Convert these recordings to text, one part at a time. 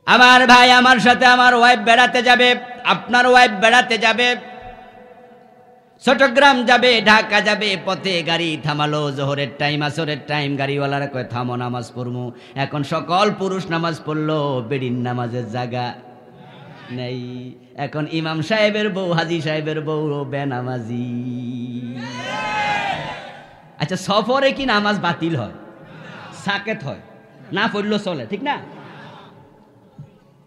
আমার ভাই আমার সাথে আমার ওয়াইফ বেড়াতে যাবে, আপনার ওয়াইফ বেড়াতে যাবে, চট্টগ্রাম যাবে, ঢাকা যাবে, পথে গাড়ি থামালো, জোহরের টাইম আসরের টাইম, গাড়িওয়ালারা কয় থামো নামাজ পড়মু। এখন সকল পুরুষ নামাজ পড়লো, বেডির নামাজের জায়গা নেই। এখন ইমাম সাহেবের বউ, হাজি সাহেবের বউ বেনামাজি। আচ্ছা, সফরে কি নামাজ বাতিল হয়? সাকেত হয়, না পড়লো চলে, ঠিক না?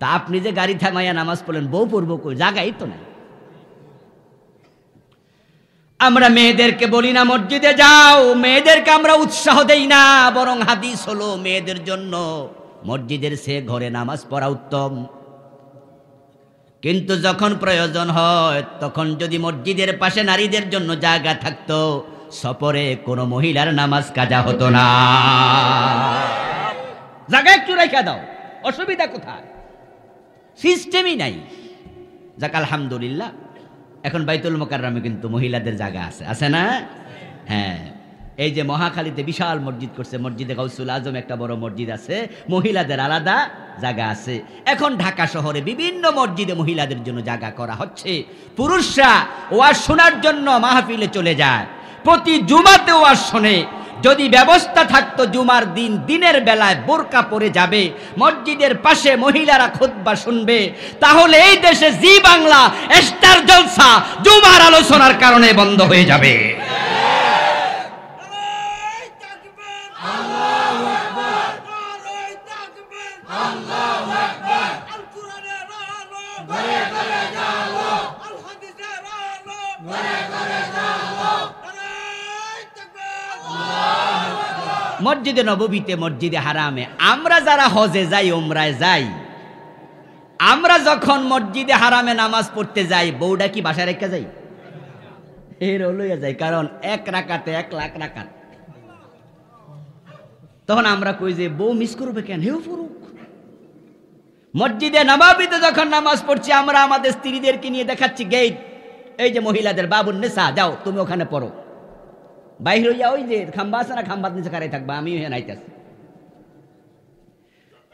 তা আপনি যে গাড়ি থামাইয়া নামাজ পড়লেন, বউ পড়বো কই? জায়গাই তো নাই। আমরা মেয়েদেরকে বলি না মসজিদে যাও, মেয়েদেরকে আমরা উৎসাহ দেই না, বরং হাদিস হলো মেয়েদের জন্য মসজিদের সে ঘরে নামাজ পড়া উত্তম। কিন্তু যখন প্রয়োজন হয় তখন যদি মসজিদের পাশে নারীদের জন্য জায়গা থাকতো, সফরে কোনো মহিলার নামাজ কাজা হতো না। জায়গা একটু রেখে দাও, অসুবিধা কোথায়? সিস্টেমই নাই। যাক আলহামদুলিল্লাহ, এখন বাইতুল মোকাররমে কিন্তু মহিলাদের জায়গা আছে, আছে না? হ্যাঁ, এই যে মহাখালীতে বিশাল মসজিদ করছে, মসজিদে গাউসুল আজম একটা বড় মসজিদ আছে, মহিলাদের আলাদা জায়গা আছে। এখন ঢাকা শহরে বিভিন্ন মসজিদে মহিলাদের জন্য জায়গা করা হচ্ছে। পুরুষরা ওয়াজ শোনার জন্য মাহফিলে চলে যায়, প্রতি জুমাতে ওয়াজ শোনে। যদি ব্যবস্থা থাকতো জুমার দিন দিনের বেলায় বোরকা পরে যাবে, মসজিদের পাশে মহিলারা খুতবা শুনবে, তাহলে এই দেশে জি বাংলা স্টার জলসা জুমার আলোচনার কারণে বন্ধ হয়ে যাবে। মসজিদে নববীতে, মসজিদে হারামে আমরা যারা হজে যাই, ওমরায় যাই, আমরা যখন মসজিদে হারামে নামাজ পড়তে যাই, বউটা কি বাসায় রেখে যাই? এর লইয়া যাই, কারণ 1 রাকাতে 1 লাখ রাকাত। তখন আমরা কই যে বউ মিস করবে কেন? হেউ ফুরুক। মসজিদে নববীতে যখন নামাজ পড়ছি, আমরা আমাদের স্ত্রীদেরকে নিয়ে দেখাচ্ছি গেট, এই যে মহিলাদের বাবুন নেশা, যাও তুমি ওখানে পড়ো। বাইর হইয়া ওই যে খাম্বা আছে না, খাম্বার নিচে খারাই থাকবা, আমিও হ্যাঁ নাইতেছি।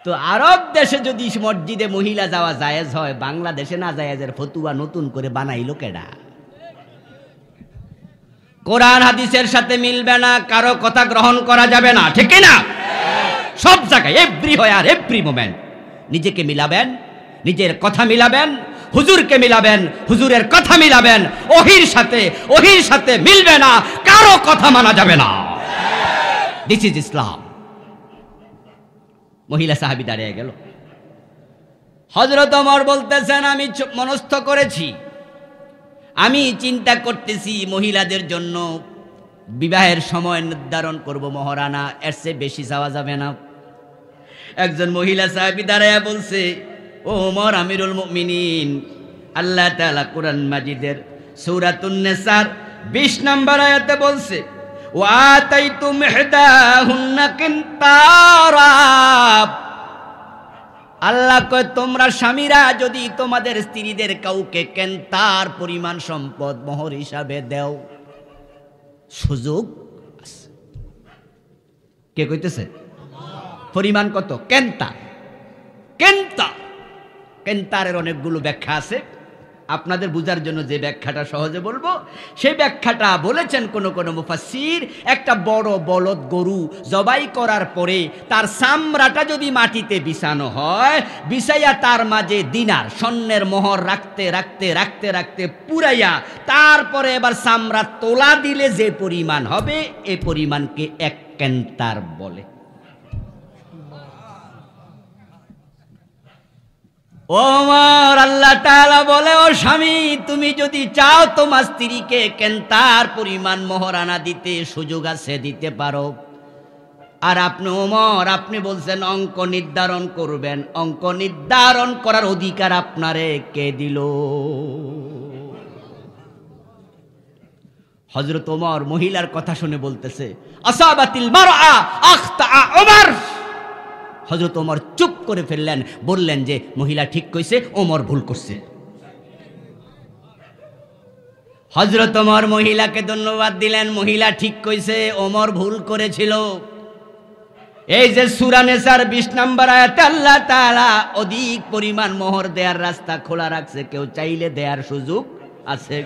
তো আরব দেশে যদি মসজিদে মহিলা যাওয়া জায়েজ হয়, বাংলাদেশে না জায়েজের ফতুয়া নতুন করে বানাইলো কেডা? কোরআন হাদিসের সাথে মিলবে না, কারো কথা গ্রহণ করা যাবে না, ঠিক না? সব জায়গায় এভরি হয় আর এভরি মোমেন্ট নিজেকে মিলাবেন, নিজের কথা মিলাবেন, হুজুরকে মিলাবেন, হুজুরের কথা মিলাবেন, ওহির সাথে মিলবে না, কারো কথা মানা যাবে না। দিস ইজ ইসলাম। মহিলা সাহাবী দাঁড়িয়ে গেল। হযরত ওমর বলতেছেন, আমি মনস্থ করেছি, আমি চিন্তা করতেছি মহিলাদের জন্য বিবাহের সময় নির্ধারণ করব মহারানা, এর চেয়ে বেশি চাওয়া যাবে না। একজন মহিলা সাহাবী দাঁড়ায়া বলছে, ও ওমর আমিরুল মুমিনিন, আল্লাহ তাআলা কোরআন মাজিদের সূরাতুন নিসার 20 নম্বর আয়াতে বলছে, ওয়া আতাইতুম ইহদাহুন্না কিনতারা। আল্লাহ কয়, তোমরা স্বামীরা যদি তোমাদের স্ত্রীদের কাউকে কেনতার পরিমাণ সম্পদ মোহর হিসাবে দেও, সুযোগ আছে। কে কইতেছে? পরিমাণ কত? কেনতার। কেনতারের অনেকগুলো ব্যাখ্যা আছে, আপনাদের বুঝার জন্য যে ব্যাখ্যাটা সহজে বলবো, সেই ব্যাখ্যাটা বলেছেন কোন মুফাসসির, একটা বড় বলদ গরু জবাই করার পরে তার চামড়াটা যদি মাটিতে বিছানো হয়, বিছাইয়া তার মাঝে দিনার স্বর্ণের মোহর রাখতে রাখতে রাখতে রাখতে পুরাইয়া তারপরে এবার চামড়া তোলা দিলে যে পরিমাণ হবে, এই পরিমাণকে 1 কেনতার বলে। ওমর, আল্লাহ তাআলা বলে, ও স্বামী, তুমি যদি চাও তোমার স্ত্রীকে কেনতার পরিমাণ মোহরানা দিতে, সুযোগ আছে, দিতে পারো। আর আপনি ওমর, আপনি বলছেন অঙ্ক নির্ধারণ করবেন, অঙ্ক নির্ধারণ করার অধিকার আপনারে কে দিল? হযরত ওমর মহিলার কথা শুনে বলতেছে, আসাবাতিল মারআ আখতা ওমর। হযরত ওমর চুপ করে ফেললেন, বললেন যে মহিলা ঠিক কইছে, ওমর ভুল করছে। হযরত ওমর মহিলাকে ধন্যবাদ দিলেন, মহিলা ঠিক কইছে, ওমর ভুল করেছিল। এই যে সূরা নিসার 20 নম্বর আয়াতে আল্লাহ তাআলা অধিক পরিমাণ মোহর দেওয়ার রাস্তা খোলা রাখছে, কেউ চাইলে দেওয়ার সুযোগ আছে।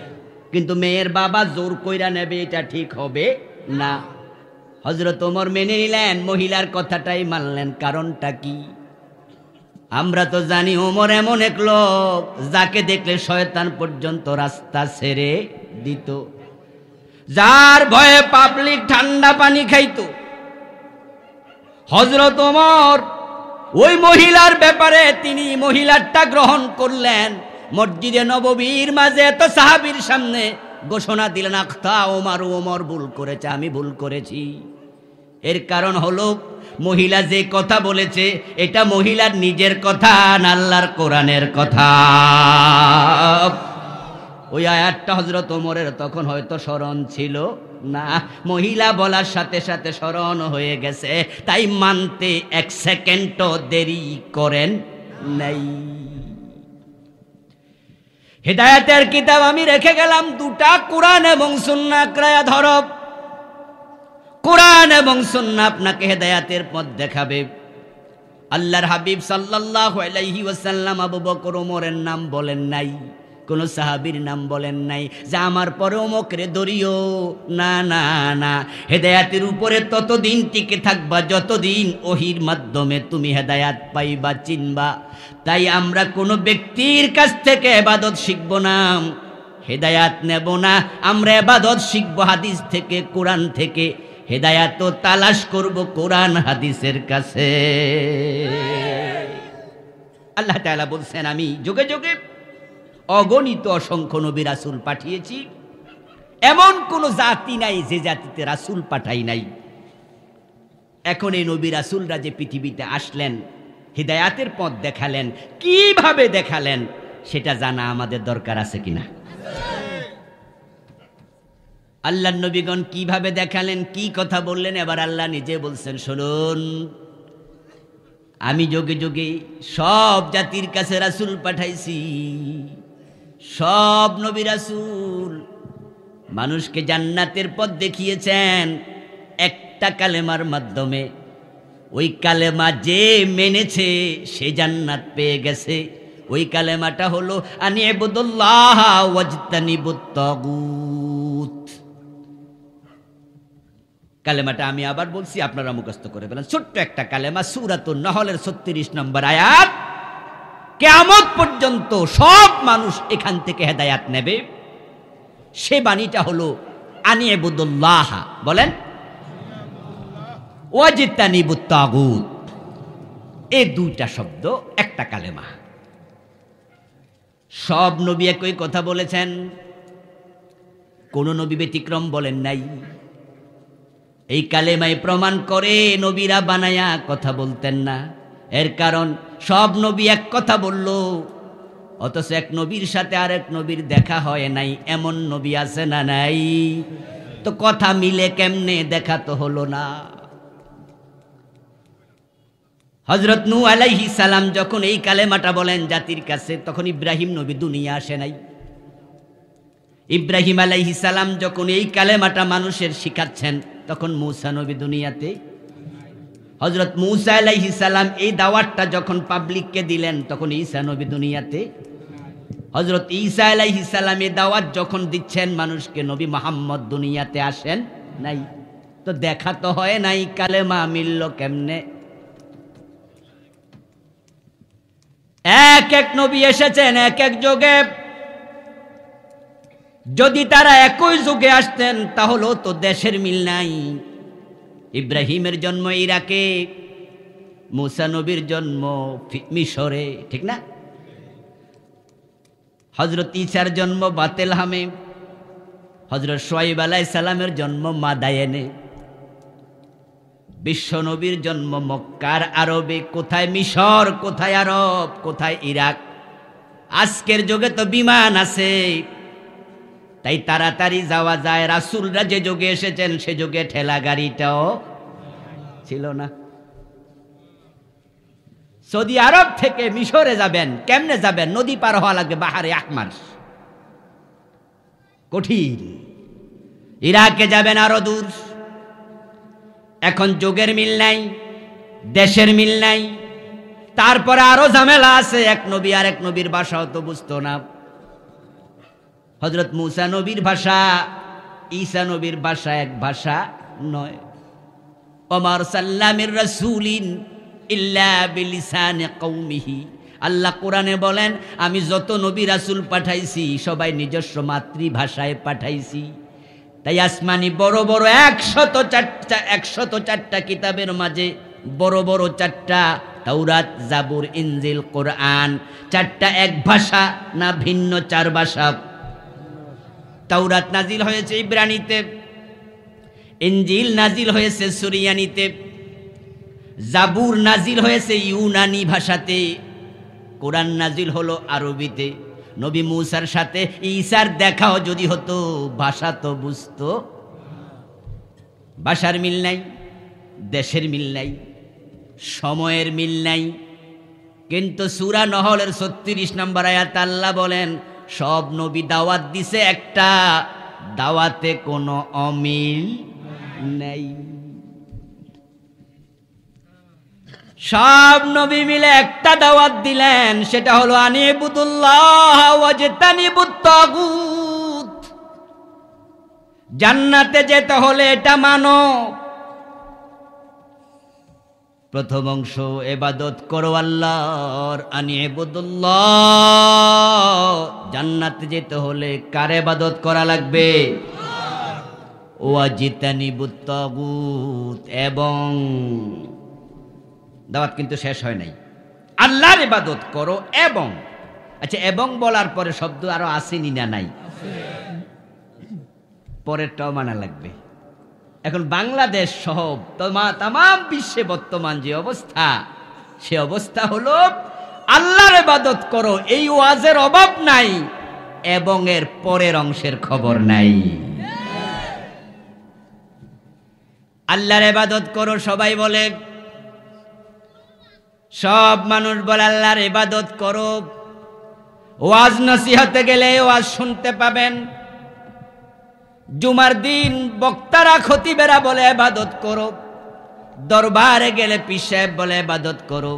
কিন্তু মেয়ের বাবা জোর কইরা নেবে, এটা ঠিক হবে না। হযরত ওমর মেনে নিলেন, মহিলার কথাটাই মানলেন। কারণটা কি? আমরা তো জানি ওমর এমন এক লোক যাকে দেখলে শয়তান পর্যন্ত রাস্তা ছেড়ে দিত, যার ভয়ে পাবলিক ঠান্ডা পানি খাইতো। হযরত ওমর ওই মহিলার ব্যাপারে তিনি মহিলারটা গ্রহণ করলেন। মসজিদে নববীর মাঝে এত সাহাবীর সামনে ঘোষণা দিলেন, আখতা ওমর, ওমর ভুল করেছে, আমি ভুল করেছি। এর কারণ হলো মহিলা যে কথা বলেছে এটা মহিলার নিজের কথা না আল্লাহর কোরআনের কথা। ওই আয়াতটা হযরত ওমরের তখন হয়তো স্মরণ ছিল না, মহিলা বলার সাথে সাথে স্মরণ হয়ে গেছে, তাই মানতে এক সেকেন্ডও দেরি করেন নাই। হেদায়েতের কিতাব আমি রেখে গেলাম দুটা, কোরআন এবং সুন্নাহ ক্রায়া ধরো। কোরআন এবং সুন্নাহ আপনাকে হেদায়েতের পথ দেখাবে। আল্লাহর হাবিব সাল্লাল্লাহু আলাইহি ওয়াসাল্লাম আবু বকর ওমরের নাম বলেন নাই, কোন সাহাবীর নাম বলেন নাই যে আমার পরে অমুকরে ধরিও। না না না, হেদায়েতের উপরে ততদিন টিকে থাকবা যতদিন ওহির মাধ্যমে তুমি হেদায়েত পাইবা, চিনবা। তাই আমরা কোনো ব্যক্তির কাছ থেকে ইবাদত শিখব না, হেদায়েত নেব না, আমরা ইবাদত শিখব হাদিস থেকে, কোরআন থেকে। হেদায়েত তালাশ করব কোরআন হাদিসের কাছে। আল্লাহ তাআলা বলছেন, আমি যুগে যুগে অগণিত অসংখ্য নবী রাসূল পাঠিয়েছি, এমন কোন জাতি নাই যে জাতিতে রাসূল পাঠাই নাই। এখন এই নবী রাসূলরা যে পৃথিবীতে আসলেন, হিদায়াতের পথ দেখালেন, কিভাবে দেখালেন সেটা জানা আমাদের দরকার আছে কিনা? আল্লাহর নবীগণ কিভাবে দেখালেন, কি কথা বললেন, এবার আল্লাহ নিজে বলছেন, শুনুন, আমি যুগে যুগে সব জাতির কাছে রাসূল পাঠাইছি। সব নবী রাসূল মানুষকে জান্নাতের পথ দেখিয়েছেন একটা কালেমার মাধ্যমে। ওই কালেমা যে মেনেছে সে জান্নাত পেয়ে গেছে। ওই কালেমাটা হলো আনি ইবুদুল্লাহ ওয়াজতানিবুত তাগুত। কালেমাটা আমি আবার বলছি, আপনারা মুখস্থ করে ফেলেন। ছোট্ট একটা কালেমা, সূরাতুন নহলের 36 নম্বর আয়াত। কিয়ামত পর্যন্ত সব মানুষ এখান থেকে হেদায়াত নেবে। সে বাণীটা হলো আনি ইবুদুল্লাহ, বলেন, ওয়াজতানিবুত তাগুত। এই দুইটা শব্দ একটা কালেমা। সব নবী একই কথা বলেছেন, কোন নবী ব্যতিক্রম বলেন নাই। এই কালেমায় প্রমাণ করে নবীরা বানায়া কথা বলতেন না। এর কারণ সব নবী এক কথা বলল, অথচ এক নবীর সাথে আরেক নবীর দেখা হয় নাই। এমন নবী আছে না নাই? তো কথা মিলে কেমনে? দেখা তো হলো না। হযরত নূহ আলাইহিস সালাম যখন এই কালেমাটা বলেন জাতির কাছে, তখন ইব্রাহিম নবী দুনিয়া আসে নাই। ইব্রাহিম আলাইহিস সালাম যখন এই কালেমাটা মানুষের শিখাচ্ছেন, তখন মূসা নবী দুনিয়াতে। হযরত মূসা আলাইহিস সালাম এই দাওয়াতটা যখন পাবলিককে দিলেন, তখন ঈসা নবী দুনিয়াতে। হযরত ঈসা আলাইহিস সালাম এই দাওয়াত যখন দিচ্ছেন মানুষকে, নবী মুহাম্মদ দুনিয়াতে আসেন নাই। তো দেখা তো হয় নাই, কালেমা মিলল কেমনে? এক এক নবী এসেছেন এক এক যুগে। যদি তারা একই যুগে আসতেন তাহলে তো দেশের মিল নাই। ইব্রাহিমের জন্ম ইরাকে, মূসা নবীর জন্ম মিশরে, ঠিক না? হযরত ঈসার জন্ম বাতেলহামে, হযরত শুআয়ব আলাইহিস সালামের জন্ম মাদায়েনে, বিশ্ব নবীর জন্ম মক্কার আরবে। কোথায় মিশর, কোথায় আরব, কোথায় ইরাক? আজকের যুগে তো বিমান আছে, তাই তাড়াতাড়ি যাওয়া যায়। রাসূলরা যে যুগে এসেছেন সে যুগে ঠেলা গাড়িটাও ছিল না। সৌদি আরব থেকে মিশরে যাবেন, কেমনে যাবেন? নদী পার হওয়া লাগবে, বাহারে আহমার, কঠিন। ইরাকে যাবেন আরো দূর। এখন যুগের মিল নাই, দেশের মিল নাই। তারপরে আরো ঝামেলা আছে, এক নবী আর এক নবীর ভাষাও তো বুঝতো না। হযরত মূসা নবীর ভাষা, ঈসা নবীর ভাষা এক ভাষা নয়। ওমা আরসালনা মির রাসূলিন ইল্লা বিলিসানি কওমিহি। আল্লাহ কোরআনে বলেন, আমি যত নবী রাসূল পাঠাইছি সবাই নিজস্ব মাতৃভাষায় পাঠাইছি। তাই আসমানি বড় বড় 104টা কিতাবের মাঝে বড় বড় 4টা, তাওরাত, জাবুর, ইনজিল, কোরআন, 4টা এক ভাষা না ভিন্ন 4 ভাষা? তাওরাত নাজিল হয়েছে ইব্রানিতে, ইনজিল নাজিল হয়েছে সুরিয়ানিতে, জাবুর নাজিল হয়েছে ইউনানি ভাষাতে, কোরআন নাজিল হলো আরবিতে। নবী মূসার সাথে ঈসার দেখাও যদি হতো, ভাষা তো বুঝতো। ভাষার মিল নাই, দেশের মিল নাই, সময়ের মিল নাই। কিন্তু সূরা নহলের 36 নম্বর আয়াত আল্লাহ বলেন, সব নবী দাওয়াত দিছে একটা, দাওয়াতে কোনো অমিল নাই। সব নবী মিলে একটা দাওয়াত দিলেন, সেটা হলো আনিবুদুল্লাহ ওয়াজতানিবুত তাগুত। জান্নাতে যেতে হলে এটা মানো। প্রথম অংশ, ইবাদত করো আল্লাহর, আনিবুদুল্লাহ। জান্নাতে যেতে হলে কার ইবাদত করা লাগবে? ওয়াজতানিবুত তাগুত। এবং দাওয়াত কিন্তু শেষ হয় নাই, আল্লাহর ইবাদত করো এবং। আচ্ছা, এবং বলার পরে শব্দ আরো আসেনি না নাই? পরেরটাও মানা লাগবে। এখন বাংলাদেশ সহ তাম বিশ্বে বর্তমান যে অবস্থা, সে অবস্থা হলো আল্লাহর ইবাদত করো, এই ওয়াজের অভাব নাই, এবং এর পরের অংশের খবর নাই। আল্লাহর ইবাদত করো সবাই বলে, সব মানুষ বলে আল্লাহর ইবাদত করো। ওয়াজ নসিহতে গেলে ওয়াজ শুনতে পাবেন। জুমার দিন বক্তারা, খতিবেরা বলে ইবাদত করো। দরবারে গেলে পীর সাহেব বলে ইবাদত করো।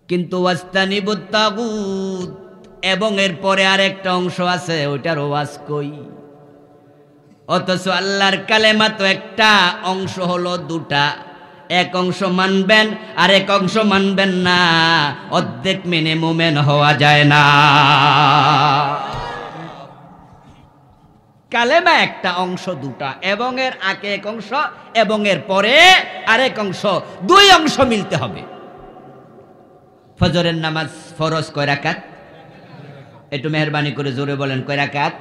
কিন্তু ওয়াজতানিবুত তাগুত, এবং এর পরে আরেকটা অংশ আছে, ওইটার ওয়াজ কই? অথচ আল্লাহর কালেমা তো একটা, অংশ হলো 2টা। এক অংশ মানবেন আর এক অংশ মানবেন না। অর্ধেক মেনে মুমিন হওয়া যায় না। কালেমা একটা, অংশ 2টা, এবং এর আগে এক অংশ, এবং এর পরে আরেক অংশ, 2 অংশ মিলতে হবে। ফজরের নামাজ ফরজ কয় রাকাত? একটু মেহরবানি করে জোরে বলেন, কয় রাকাত?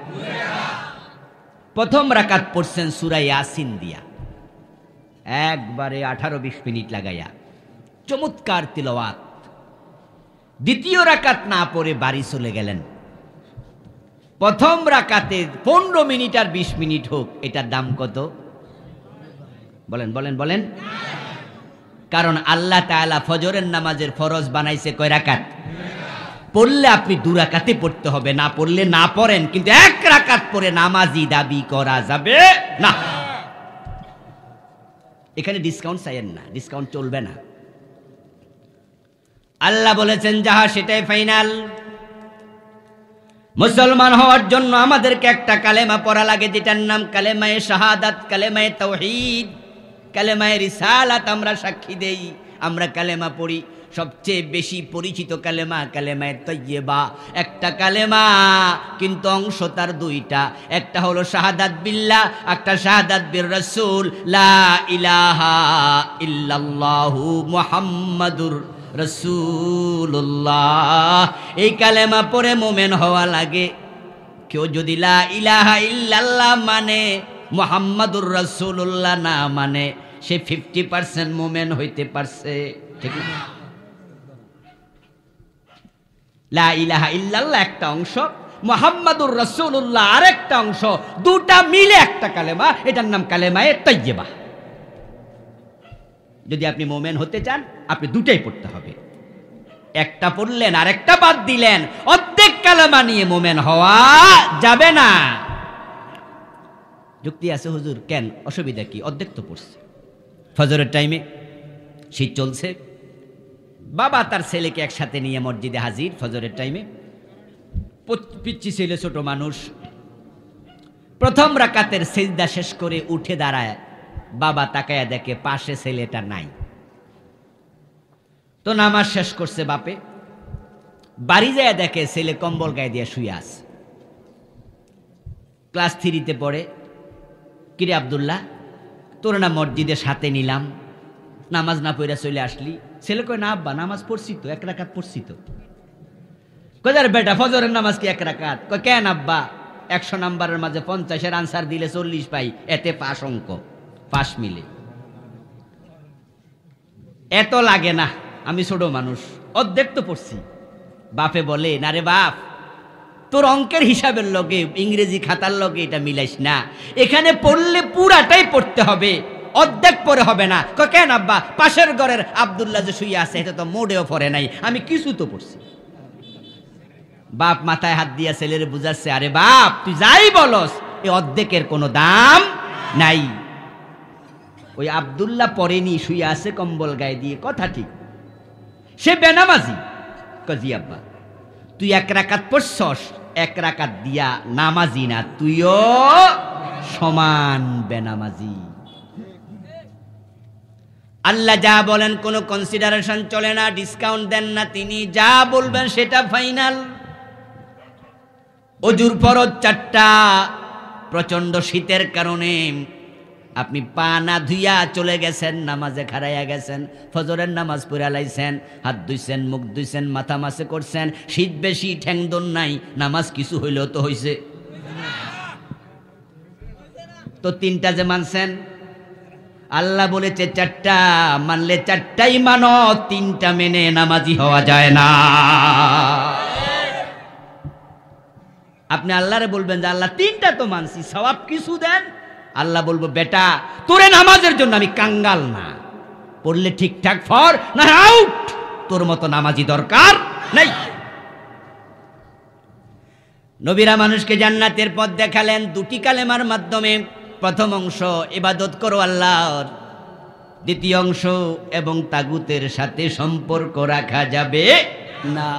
প্রথম রাকাত পড়ছেন সূরা ইয়াসিন দিয়া, একবারে 18-20 মিনিট লাগাইয়া, চমৎকার তিলাওয়াত। দ্বিতীয় রাকাত না পড়ে বাড়ি চলে গেলেন। প্রথম রাকাতে 15 মিনিট আর 20 মিনিট হোক, এটার দাম কত? বলেন বলেন বলেন। কারণ আল্লাহ তাআলা ফজরের নামাজের ফরজ বানাইছে কয় রাকাত? পড়লে আপনি 2 রাকাতে পড়তে হবে, না পড়লে না পড়েন, কিন্তু 1 রাকাত পড়ে নামাজি দাবি করা যাবে না। এখানে ডিসকাউন্ট চাইেন না, ডিসকাউন্ট চলবে না। আল্লাহ বলেছেন যাহা সেটাই ফাইনাল। মুসলমান হওয়ার জন্য আমাদেরকে একটা কালেমা পড়া লাগে, যেটার নাম কালেমায়ে শাহাদাত, কালেমায়ে তাওহীদ, কালেমায়ে রিসালাত। আমরা সাক্ষী দেই, আমরা কালেমা পড়ি। সবচেয়ে বেশি পরিচিত কালেমা কালেমায়ে তাইয়্যিবা। একটা কালেমা কিন্তু অংশ তার 2টা। একটা হলো শাহাদাত বিল্লাহ, একটা শাহাদাত বির রাসূল, লা ইলাহা ইল্লাল্লাহু মুহাম্মাদুর রাসূলুল্লাহ। এই কালেমা পড়ে মুমিন হওয়া লাগে। কেউ যদি লা ইলাহা ইল্লাল্লাহ মানে, মুহাম্মাদুর রাসূলুল্লাহ না মানে, সে 50% মুমিন হইতে পারছে। ঠিক না? লা ইলাহা ইল্লাল্লাহ একটা অংশ, মুহাম্মাদুর রাসূলুল্লাহ আরেকটা অংশ, 2টা মিলে একটা কালেমা, এটার নাম কালেমায়ে তাইয়্যিবা। যদি আপনি মুমিন হতে চান, আপনি 2টাই পড়তে হবে। একটা পড়লেন আরেকটা বাদ দিলেন, অর্ধেক কালেমা নিয়ে মুমিন হওয়া যাবে না। যুক্তি আছে হুজুর, কেন অসুবিধা কি? অর্ধেক তো পড়ছে। ফজরের টাইমে শীত চলছে, বাবা তার ছেলেকে একসাথে নিয়ে মসজিদে হাজির ফজরের টাইমে। পিচ্চি ছেলে, ছোট মানুষ। প্রথম রাকাতের সিজদা শেষ করে উঠে দাঁড়ায়, বাবা তাকায়া দেখে পাশে ছেলেটা নাই। তো নামাজ শেষ করছে বাপে, বাড়ি যায় দেখে ছেলে কম্বল গায়ে দিয়ে শুয়ে আছে। ক্লাস 3-তে পড়ে। কিরে আব্দুল্লাহ, তোর না মসজিদে সাথে নিলাম, নামাজ না পড়ে চলে আসলি? ছেলে কয়, না আব্বা, নামাজ পড়ছি তো, 1 রাকাত পড়ছি তো। কয়, আরে বেটা, ফজরের নামাজ কি 1 রাকাত? কয়, কেন আব্বা, 100 নাম্বারের মাঝে 50-এর আনসার দিলে 40 পাই, এতে পাস অঙ্ক, পাস মিলে। এত লাগে না, আমি ছোট মানুষ, অর্ধেক তো পড়ছি। বাপে বলে, না রে বাপ, তোর অঙ্কের হিসাবের লগে ইংরেজি খাতার লগে এটা মিলাইস না, এখানে পড়লে পুরাটাই পড়তে হবে, অর্ধেক পরে হবে না। কয়, কেন আব্বা, পাশের ঘরের আব্দুল্লাহ যে শুয়ে আছে এটা তো মোড়েও পড়ে নাই, আমি কিছু তো পড়ছি। বাপ মাথায় হাত দিয়া ছেলের বুঝাচ্ছে, আরে বাপ, তুই যাই বলস, এই অর্ধেকের কোনো দাম নাই। ওই আব্দুল্লাহ পড়েনি, শুয়ে আছে কম্বল গায়ে দিয়ে, কথা ঠিক, সে বেনামাজি। কজি আব্বা, তুই 1 রাকাত পড়ছস, 1 রাকাত দিয়া নামাজি না, তুইও সমান বেনামাজি। আল্লাহ যা বলেন কোনো কনসিডারেশন চলে না, ডিসকাউন্ট দেন না, তিনি যা বলবেন সেটা ফাইনাল। অজুর ফরজ 4টা, প্রচন্ড শীতের কারণে আপনি পা না ধুইয়া চলে গেছেন, নামাজে খাড়াইয়া গেছেন, ফজরের নামাজ পড়ে লাইছেন, হাত ধুইছেন, মুখ ধুইছেন, মাথা মাসে করছেন, শীত বেশি, ঠ্যাংদন নাই, নামাজ কিছু হইলেও তো হইছে। তো 3টা যে মানছেন, আল্লাহ বলেছে 4টা, মানলে 4টাই মানো, 3টা মেনে নামাজি হওয়া যায় না। আপনি আল্লাহরে বলবেন যে আল্লাহ 3টা তো মানছি, সওয়াব কিছু দেন। আল্লাহ বলবো, বেটা, তোরে নামাজের জন্য আমি কাঙ্গাল না, পড়লে ঠিকঠাক ফর, না আউট, তোর মতো নামাজি দরকার নাই। নবীরা মানুষকে জান্নাতের পথ দেখালেন 2টি কালেমার মাধ্যমে। প্রথম অংশ, ইবাদত করো আল্লাহর। দ্বিতীয় অংশ, এবং তাগুতের সাথে সম্পর্ক রাখা যাবে না।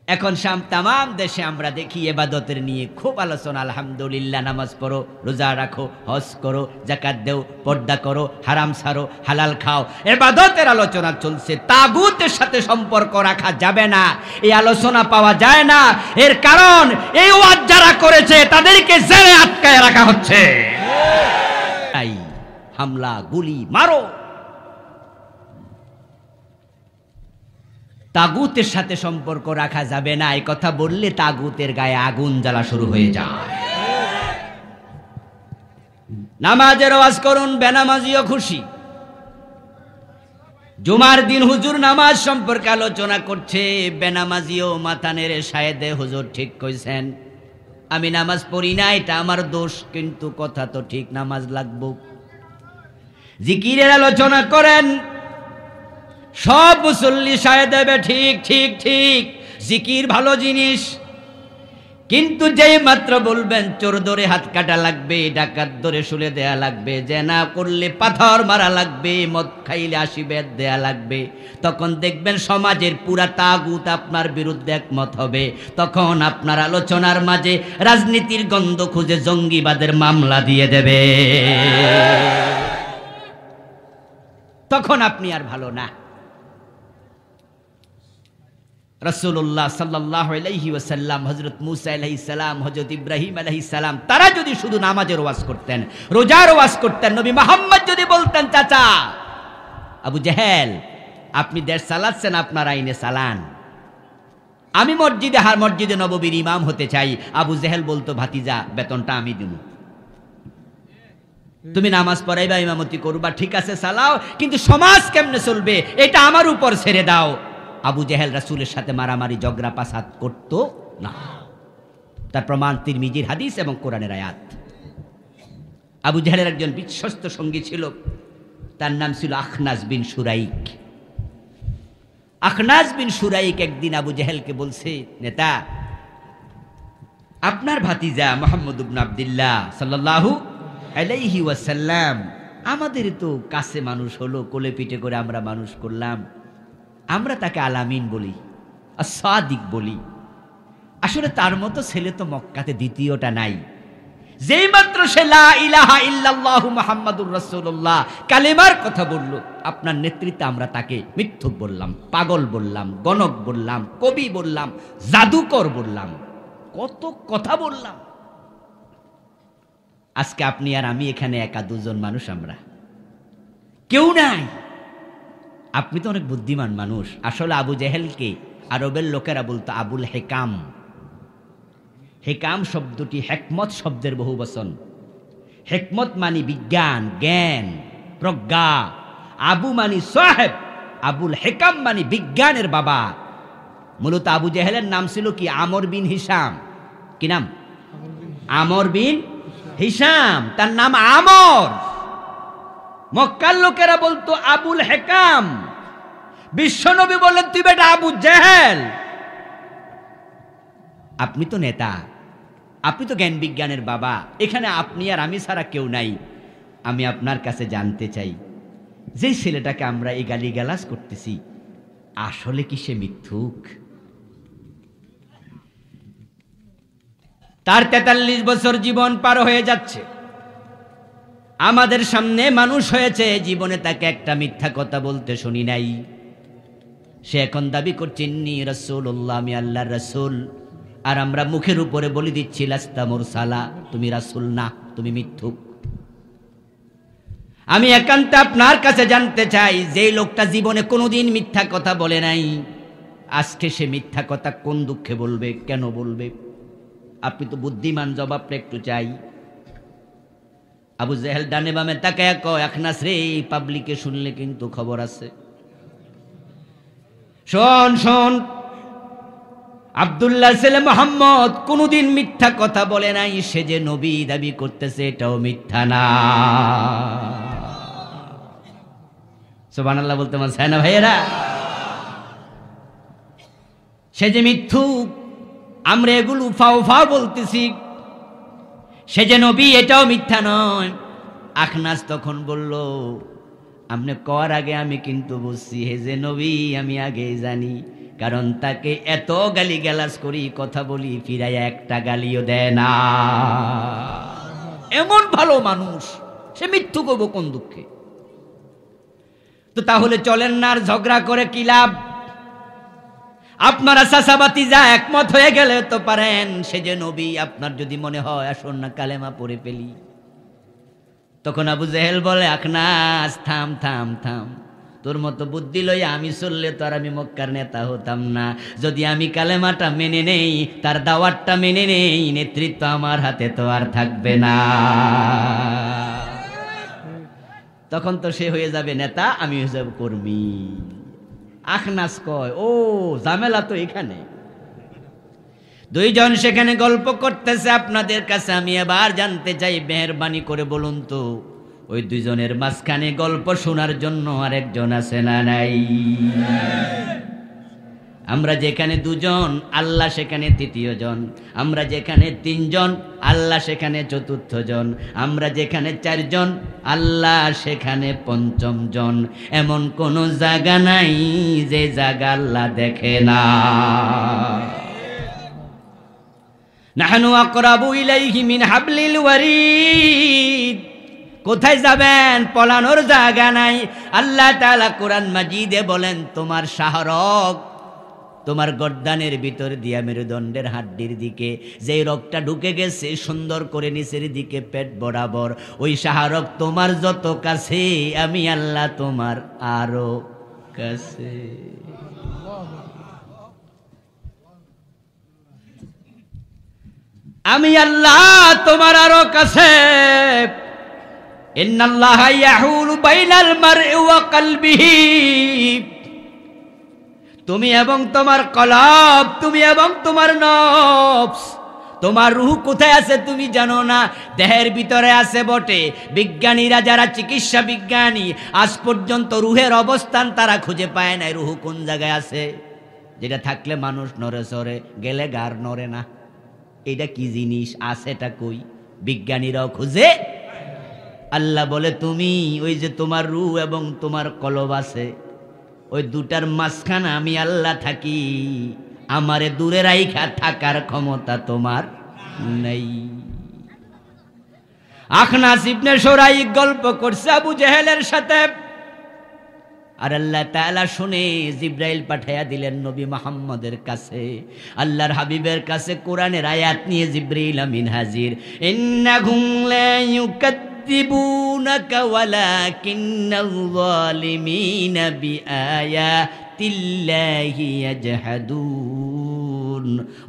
এখন তামাম দেশে আমরা দেখি ইবাদতের নিয়ে খুব আলোচনা। আলহামদুলিল্লাহ, নামাজ পড়ো, রোজা রাখো, হজ করো, যাকাত দেও, পর্দা করো, হারাম ছাড়ো, হালাল খাও, ইবাদতের আলোচনা চলছে। তাগুতের সাথে সম্পর্ক রাখা যাবে না, এই আলোচনা পাওয়া যায় না। এর কারণ এই ওয়াজ যারা করেছে তাদেরকে জেলে আটকায় রাখা হচ্ছে। হামলা, গুলি, মারো। তাগুতের সাথে সম্পর্ক রাখা যাবে না, এই কথা বললে তাগুতের গায়ে আগুন জ্বালা শুরু হয়ে যায়। নামাজের ওয়াজ করুন, বেনামাজিও খুশি। জুমার দিন হুজুর নামাজ সম্পর্কে আলোচনা করছে, বেনামাজিও মাথা নেড়ে সায়েদে, হুজুর ঠিক কইছেন, আমি নামাজ পড়ি না, এটা আমার দোষ, কিন্তু কথা তো ঠিক, নামাজ লাগবো। জিকিরের আলোচনা করেন, সব মুসল্লি সায় দেবে, ঠিক ঠিক ঠিক, জিকির ভালো জিনিস, কিন্তু যেই মাত্র বলবেন চোর ধরে হাত কাটা লাগবে, ডাকাত ধরে শুলে দেয়া লাগবে, জেনা করলে পাথর মারা লাগবে, মদ খাইলে 80 বেত দেয়া লাগবে, তখন দেখবেন সমাজের পুরা তাগুত আপনার বিরুদ্ধে একমত হবে। তখন আপনার আলোচনার মাঝে রাজনীতির গন্ধ খুঁজে জঙ্গিবাদের মামলা দিয়ে দেবে, তখন আপনি আর ভালো না। রাসূলুল্লাহ সাল্লাল্লাহু আলাইহি ওয়াসাল্লাম, হযরত মূসা আলাইহিস সালাম, হযরত ইব্রাহিম আলাইহিস সালাম, তারা যদি শুধু নামাজের ওয়াজ করতেন, রোজার ওয়াজ করতেন, নবী মুহাম্মদ যদি বলতেন, চাচা আবু জেহেল, আপনি দেশ চালাচ্ছেন, আপনার আইনে চালান, আমি মসজিদে নববীর ইমাম হতে চাই, আবু জেহেল বলতো, ভাতিজা, বেতনটা আমি দিব, তুমি নামাজ পড়াইবা, ইমামতি করবা, ঠিক আছে চালাও, কিন্তু সমাজ কেমনে চলবে এটা আমার উপর ছেড়ে দাও। আবু জেহেল রাসূলের সাথে মারামারি, ঝগড়া পাসাদ করত না। তার প্রমাণ তিরমিজির হাদিস এবং কোরআনের আয়াত। আবু জেহেলের একজন বিশ্বস্ত সঙ্গী ছিল, তার নাম ছিল আখনাস বিন শুরাইক। আখনাস বিন শুরাইক একদিন আবু জেহেলকে বলছে, নেতা, আপনার ভাতিজা মুহাম্মদ ইবনে আব্দুল্লাহ সাল্লাল্লাহু আলাইহি ওয়াসাল্লাম আমাদের তো কাছে মানুষ হলো, কোলে পিঠে করে আমরা মানুষ করলাম, আমরা তাকে আলামিন বলি, সাদিক বলি। আসলে তার মতো ছেলে তো মক্কাতে দ্বিতীয়টা নাই। যেই মাত্র সে লা ইলাহা ইল্লাল্লাহু মুহাম্মাদুর রাসূলুল্লাহ কালেমার কথা বলল, আপনার নেতৃত্বে আমরা তাকে মিথ্যুক বললাম, পাগল বললাম, গণক বললাম, কবি বললাম, জাদুকর বললাম, কত কথা বললাম। আজকে আপনি আর আমি এখানে একা দুজন মানুষ, আমরা কেউ নাই। আপনি তো অনেক বুদ্ধিমান মানুষ। আসলে আবু জেহেলকে আরবের লোকেরা বলতো আবুল হেকাম। হেকাম শব্দটি হেকমত শব্দের বহু বচন। হেকমত মানি বিজ্ঞান, জ্ঞান, প্রজ্ঞা। আবু মানি সাহেব, আবুল হেকাম মানি বিজ্ঞানের বাবা। মূলত আবু জেহেলের নাম ছিল কি? আমর বিন হিসাম। কি নাম? আমর বিন হিসাম। তার নাম আমর। মক্কার লোকেরা বলতো আবুল হেকাম। বিশ্বনবী বললেন তুই বেটা আবু জেহেল। আপনি তো নেতা, আপনি তো জ্ঞান বিজ্ঞানের বাবা, এখানে আপনি আর আমি ছাড়া কেউ নাই। আমি আপনার কাছে জানতে চাই, যে ছেলেটাকে আমরা এই গালিগালাজ করতেছি, আসলে কি সে মিথ্যুক? তার ৪৩ বছর জীবন পার হয়ে যাচ্ছে, আমাদের সামনে মানুষ হয়েছে, জীবনে তাকে একটা মিথ্যা কথা বলতে শুনি নাই। সে এখন দাবি করছে ইন্নী রাসূলুল্লাহ, আমি আল্লাহর রাসূল। আর আমরা মুখের উপরে বলে দিচ্ছি লাস্তা মুরসালা, তুমি রাসূল না, তুমি মিথ্যুক। আমি একান্তে আপনার কাছে জানতে চাই, যে লোকটা জীবনে কোনোদিন মিথ্যা কথা বলে নাই, আজকে সে মিথ্যা কথা কোন দুঃখে বলবে, কেন বলবে? আপনি তো বুদ্ধিমান, জবাবটা একটু চাই। আবু জেহেল ডানে বামে তাকায়া কয়, আখনাস রে, পাবলিকে শুনলে কিন্তু খবর আছে। শোন শোন, আব্দুল্লাহ ছেলে মুহাম্মদ কোনদিন মিথ্যা কথা বলে নাই। সে যে নবী দাবি করতেছে, এটাও মিথ্যা না। সুবহানাল্লাহ বলতে মানছে না ভাইয়েরা? সে যে মিথ্যুক, আমরা এগুলো ফাও ফাও বলতেছি। সে যে নবী, এটাও মিথ্যা নয়। আখনাস তখন বলল, আপনি কর আগে আমি কিন্তু বুঝছি হে যে নবী, আমি আগেই জানি। কারণ তাকে এত গালিগালাজ করি, কথা বলি, ফিরাইয়া একটা গালিও দেয় না। এমন ভালো মানুষ, সে মিথ্যু কব কোন দুঃখে? তো তাহলে চলেন না আর ঝগড়া করে কি লাভ? আপনারা চাচাবাতি যা একমত হয়ে গেলে তো পারেন, সে যে নবী। আপনার যদি মনে হয় আসুন না কালেমা পড়ে ফেলি। তখন আবু জেহেল বলে, আখনাস থাম থাম থাম, তোর মতো বুদ্ধি লইয়া আমি চললে তো আর আমি মক্কার নেতা হতাম না। যদি আমি কালেমাটা মেনে নেই, তার দাওয়াতটা মেনে নেই, নেতৃত্ব আমার হাতে তো আর থাকবে না। তখন তো সে হয়ে যাবে নেতা, আমি হয়ে যাব কর্মী। আখনাস কয়, ও ঝামেলা তো এখানে। দুইজন সেখানে গল্প করতেছে। আপনাদের কাছে আমি এবার জানতে চাই, মেহেরবানি করে বলুন তো, ওই দুইজনের মাঝখানে গল্প শোনার জন্য আরেকজন আছে না নাই? আমরা যেখানে দুজন, আল্লাহ সেখানে তৃতীয় জন। আমরা যেখানে তিনজন, আল্লাহ সেখানে চতুর্থ জন। আমরা যেখানে চারজন, আল্লাহ সেখানে পঞ্চম জন। এমন কোন জায়গা নাই যে জায়গা আল্লাহ দেখে না। নাহনু আকরাবু ইলাইহি মিন হাবলিল ওয়ারিদ। কোথায় যাবেন? পলানোর জায়গা নাই। আল্লাহ তাআলা কোরআন মাজিদে বলেন, তোমার শাহরগ, তোমার গর্দানের ভিতর দিয়া মেরুদণ্ডের হাড্ডির দিকে যে রগটা ঢুকে গেছে সুন্দর করে নিচের দিকে পেট বরাবর, ওই শাহরগ তোমার যত কাছে, আমি আল্লাহ তোমার আরো কাছে। আমি আল্লাহ তোমার আরো কাছে। ইন্নাল্লাহা ইয়াহুলু বাইনাল মারই ওয়া কলবিহি। তুমি এবং তোমার কলব, তুমি এবং তোমার নফস, তোমার রূহ কোথায় আছে তুমি জানো না। দেহের ভিতরে আছে বটে। বিজ্ঞানীরা যারা চিকিৎসা বিজ্ঞানী, আজ পর্যন্ত রূহের অবস্থান তারা খুঁজে পায় না। রূহ কোন জায়গায় আছে, যেটা থাকলে মানুষ নড়ে চড়ে, গেলে গার নড়ে না। এটা কি জিনিস, আছে এটা কই? বিজ্ঞানীরাও খুঁজে। আল্লাহ বলে তুমি ওই যে তোমার রূহ এবং তোমার কলব আছে, ওই দুটার মাঝখানে আমি আল্লাহ থাকি, আমারে দূরে রাইখা থাকার ক্ষমতা তোমার নেই। আখনাস ইবনে শুরাইক গল্প করছে আবু জেহেলের সাথে, আর আল্লাহ তাআলা শুনে জিব্রাইল পাঠাইয়া দিলেন নবী মুহাম্মদের কাছে, আল্লাহর হাবিবের কাছে কোরআনের আয়াত নিয়ে জিব্রাইল আমিন হাজির। ইন্নাহুম লা ইউকাযযিবুনাকা ওয়ালাকিন্নাল যালিমিনা বিআয়াতিল্লাহি ইয়াজহাদুন।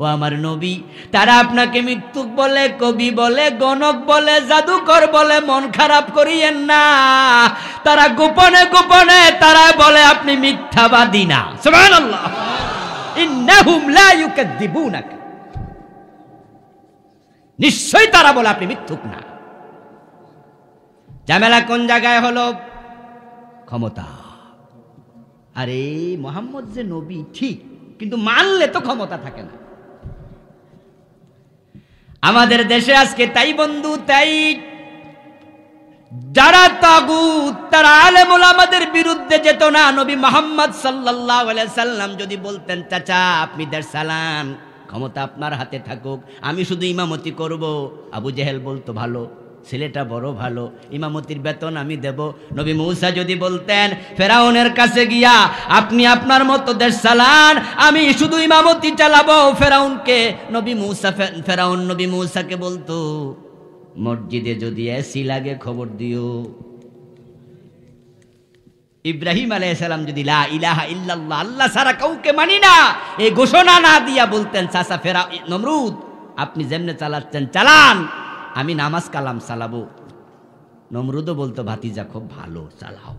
ও আমার নবী, তারা আপনাকে মিথ্যুক বলে, কবি বলে, গণক বলে, জাদুকর বলে, মন খারাপ করিয়েন না। তারা গোপনে গোপনে তারা বলে আপনি মিথ্যাবাদী না। সুবহানাল্লাহ। ইন্নাহুম লা ইউকাযযিবুনাকা, নিশ্চয়ই তারা বলে আপনি মিথ্যুক না। ঝামেলা কোন জায়গায় হলো? ক্ষমতা। আরে মুহাম্মদ যে নবী ঠিক, কিন্তু মানলে তো ক্ষমতা থাকে না। আমাদের দেশে আজকে তাই বন্ধু, তাই যারা তাগুত তারা আলেম ওলামাদের বিরুদ্ধে যেত না। নবী মুহাম্মদ সাল্লাল্লাহু আলাইহি সাল্লাম যদি বলতেন চাচা আপনি দেশ চালান, ক্ষমতা আপনার হাতে থাকুক, আমি শুধু ইমামতি করব, আবু জেহেল বলতো ভালো, ছেলেটা বড় ভালো, ইমামতির বেতন আমি দেব। নবী মূসা যদি বলতেন ফেরাউনের কাছে গিয়া আপনি আপনার মতো দেশ চালান, আমি শুধু ইমামতি চালাবো ফেরাউনকে, ফেরাউন নবী মূসাকে বলতো মসজিদে যদি এসি লাগে খবর দিও। ইব্রাহিম আলাইহিস সালাম যদি লা ইলাহা ইল্লাল্লাহ, আল্লাহ ছাড়া কাউকে মানি না, এই ঘোষণা না দিয়া বলতেন চাচা নমরুদ আপনি যেমনে চালাচ্ছেন চালান, আমি নামাজ কালাম চালাবো, নমরুদও বলতো ভাতিজা খুব ভালো চালাও।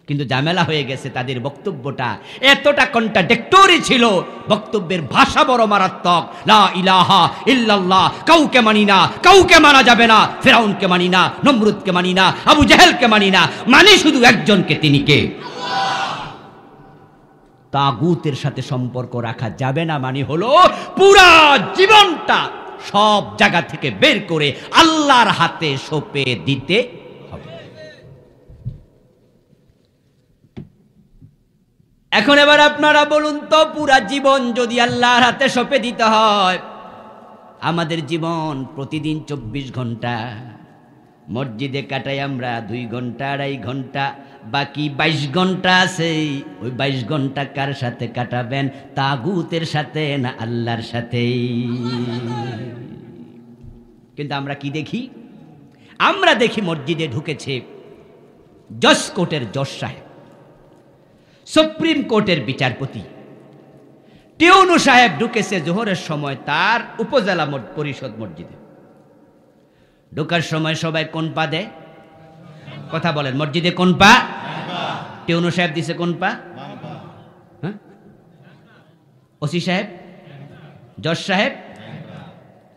কিন্তু ঝামেলা হয়ে গেছে, তাদের বক্তব্যটা এতটা কন্ট্রাডিক্টরি ছিল, বক্তব্যের ভাষা বড় মারাত্মক। লা ইলাহা ইল্লাল্লাহ, কাউকে মানি না, কাউকে মানা যাবে না, ফেরাউনকে মানি না, নমরুদকে মানি না, আবু জেহেলকে মানি না, মানি শুধু একজনকে, তিনি কে? তাগুতের সাথে সম্পর্ক রাখা যাবে না, মানে হলো পুরা জীবনটা সব জায়গা থেকে বের করে আল্লাহর হাতে সঁপে দিতে হবে। এখন এবার আপনারা বলুন তো, পুরা জীবন যদি আল্লাহর হাতে সঁপে দিতে হয়, আমাদের জীবন প্রতিদিন 24 ঘন্টা, মসজিদে কাটাই আমরা 2 ঘন্টা 2.5 ঘন্টা, বাকি 22 ঘন্টা আছে, ওই 22 ঘন্টা কার সাথে কাটাবেন? তাগুতের সাথে না আল্লাহর সাথে? কিন্তু আমরা কি দেখি? আমরা দেখি মসজিদে ঢুকেছে জজ কোর্টের জজ সাহেব, সুপ্রিম কোর্টের বিচারপতি, টিউনু সাহেব ঢুকেছে জোহরের সময় তার উপজেলা পরিষদ মসজিদে। ঢোকার সময় সবাই কোন পা দেয়? কথা বলেন, মসজিদে কোন পা? টিউনু সাহেব দিছে কোন পা? হ্যাঁ, ওসি সাহেব, জজ সাহেব,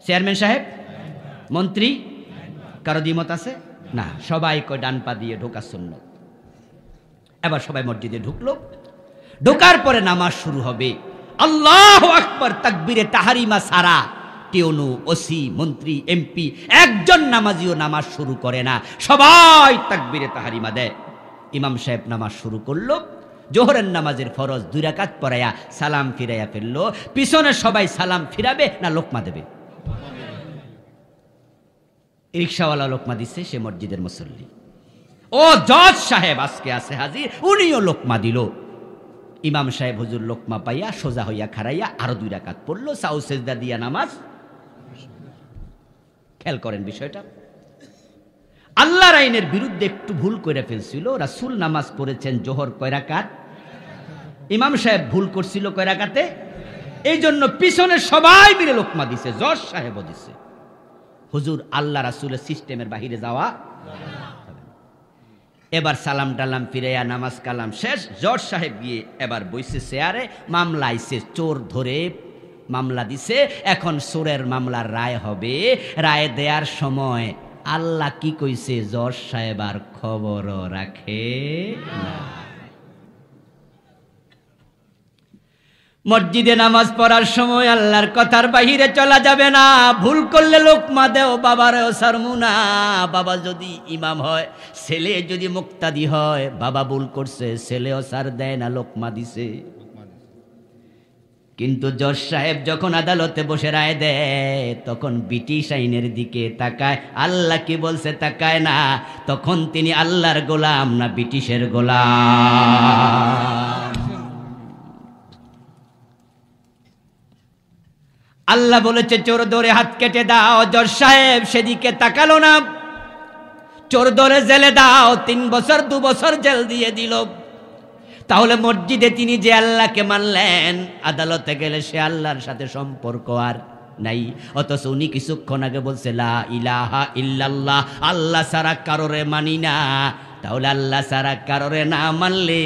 চেয়ারম্যান সাহেব, মন্ত্রী, কারো দ্বিমত আছে? না, সবাই কয় ডান পা দিয়ে ঢোকা সুন্নাত। এবার সবাই মসজিদে ঢুকলো, ঢোকার পরে নামাজ শুরু হবে। আল্লাহু আকবার তাকবীরে তাহরিমা সারা টিউনু, ওসি, মন্ত্রী, এমপি একজন নামাজিও নামাজ শুরু করে না, সবাই তাকবীরে তাহরিমা দেয়। ইমাম সাহেব নামাজ শুরু করলো, জোহরের নামাজের ফরজ 2 রাকাত পড়ায়া সালাম ফিরাইয়া ফেললো। পিছনে সবাই সালাম ফিরাবে না লোকমা দেবে? রিকশাওয়ালা লোকমা দিচ্ছে, সে মসজিদের মুসল্লি। ও জজ সাহেব আজকে আছে হাজির, উনিও লোকমা দিল। ইমাম সাহেব হুজুর লোকমা পাইয়া সোজা হইয়া খাড়াইয়া আরো 2 রাকাত পড়লো, সাউ সেজদা দিয়া নামাজ। খেয়াল করেন বিষয়টা, আল্লাহর আইনের বিরুদ্ধে একটু ভুল করে ফেলছিল। রাসূল নামাজ পড়েছেন জোহর কয় রাকাত, ইমাম সাহেব ভুল করছিল কয় রাকাতে, এই জন্য পিছনে সবাই মিলে লোকমা দিছে, জজ সাহেবও দিছে। হুজুর আল্লাহ রাসূলের সিস্টেমের বাহিরে যাওয়া। এবার সালাম টালাম ফিরাইয়া নামাজ কালাম শেষ, জজ সাহেব গিয়ে এবার বইছে চেয়ারে, মামলা আইছে, চোর ধরে মামলা দিছে, এখন চোরের মামলার রায় হবে। রায় দেওয়ার সময় আল্লাহ কি কইছে? জজ সাহেব আর খবরও রাখে না। মসজিদে নামাজ পড়ার সময় আল্লাহর কথার বাহিরে চলা যাবে না। ভুল করলে লোকমা দেও, বাবারেও সারমু না। বাবা যদি ইমাম হয়, ছেলে যদি মুক্তাদি হয়, বাবা ভুল করছে, ছেলেও সার দেয় না, লোকমা দিছে। কিন্তু জজ সাহেব যখন আদালতে বসে রায় দেয়, তখন ব্রিটিশ আইনের দিকে তাকায়, আল্লাহ কি বলছে তাকায় না। তখন তিনি আল্লাহর গোলাম না ব্রিটিশের গোলাম। আল্লাহ বলেছে চোর ধরে হাত কেটে দাও, জজ সাহেব সেদিকে তাকালো না। চোর ধরে জেলে দাও, 3 বছর 2 বছর জেল দিয়ে দিল। তাহলে মসজিদে তিনি যে আল্লাহকে মানলেন, আদালতে গেলে সে আল্লাহর সাথে সম্পর্ক আর নাই। অথচ উনি কিছুক্ষণ আগে বলছে লা ইলাহা ইল্লাল্লাহ, আল্লাহ ছাড়া কারোরে মানি না। তাহলে আল্লাহ ছাড়া কারোরে না মানলে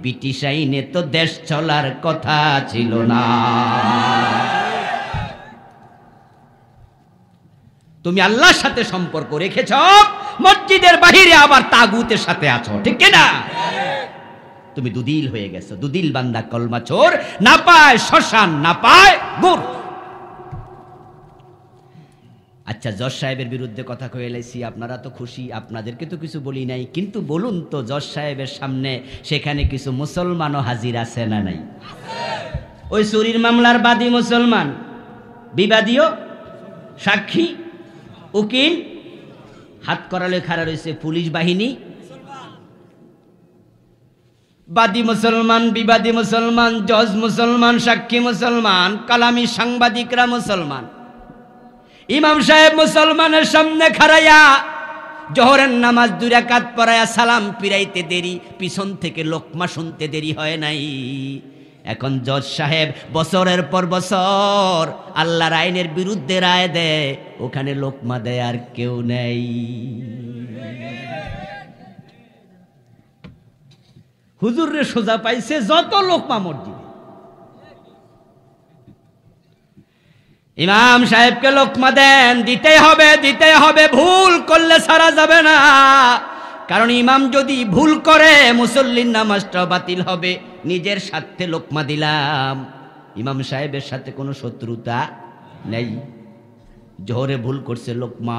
ব্রিটিশ আইনে তো দেশ চলার কথা ছিল না। তুমি আল্লাহর সাথে সম্পর্ক রেখেছ, মসজিদের বাহিরে আবার তাগুতের সাথে আছো, ঠিক কিনা? তুমি দুদিল হয়ে গেছো, দুদিল বান্দা কলমা চোর, না পায় শ্মশান, না পায় গুড়। আচ্ছা, জজ সাহেবের বিরুদ্ধে কথা কয়ে এলাইছি, আপনারা তো খুশি, আপনাদেরকে তো কিছু বলি নাই। কিন্তু বলুন তো, জজ সাহেবের সামনে সেখানে কিছু মুসলমানও হাজির আছে না নাই? ওই চুরির মামলার বাদী মুসলমান, বিবাদীও সাক্ষী, উকিল, হাত করালে খাড়া রয়েছে পুলিশ বাহিনী, বাদী মুসলমান, বিবাদী মুসলমান, জজ মুসলমান, সাক্ষী মুসলমান, কালামি সাংবাদিকরা মুসলমান। ইমাম সাহেব মুসলমানের সামনে খাড়াইয়া জোহরের নামাজ 2 রাকাত পড়ায়া সালাম ফিরাইতে দেরি, পিছন থেকে লোকমা শুনতে দেরি হয় নাই। এখন জজ সাহেব বছরের পর বছর আল্লাহর আইনের বিরুদ্ধে রায় দেয়, ওখানে লোকমা দেয় আর কেউ নেই। হুজুরে সোজা পাইছে যত লোকমা মসজিদে। ইমাম সাহেবকে লোকমা দেন, দিতে হবে, দিতে হবে, ভুল করলে ছাড়া যাবে না। কারণ ইমাম যদি ভুল করে মুসল্লির নামাজটা বাতিল হবে। নিজের স্বার্থে লোকমা দিলাম, ইমাম সাহেবের সাথে কোনো শত্রুতা নেই। জোহরে ভুল করছে লোকমা,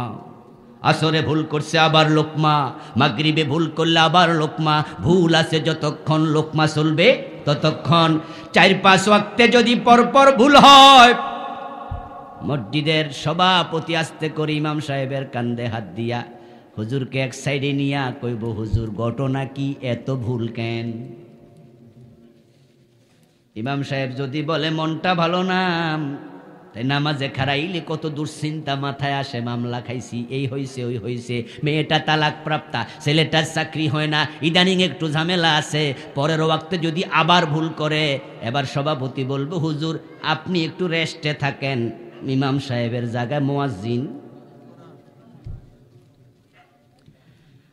আসরে ভুল করছে আবার লোকমা, মাগরিবে ভুল করলে আবার লোকমা। ভুল আছে যতক্ষণ লোকমা চলবে ততক্ষণ। 4-5 ওয়াক্তে যদি পরপর ভুল হয়, মসজিদের সভাপতি আস্তে করে ইমাম সাহেবের কান্দে হাত দিয়া হুজুরকে এক সাইডে নিয়া কইব, হুজুর ঘটনা কি, এত ভুল কেন? ইমাম সাহেব যদি বলে মনটা ভালো না, তাই নামাজে খারাইলে কত দুশ্চিন্তা মাথায় আসে, মামলা খাইছি, এই হইছে ওই হইছে, মেয়েটা তালাক প্রাপ্তা, ছেলেটার চাকরি হয় না, ইদানিং একটু ঝামেলা আছে। পরের ওয়াক্তে যদি আবার ভুল করে, এবার সভাপতি বলবো, হুজুর আপনি একটু রেস্টে থাকেন, ইমাম সাহেবের জায়গায় মুয়াজ্জিন।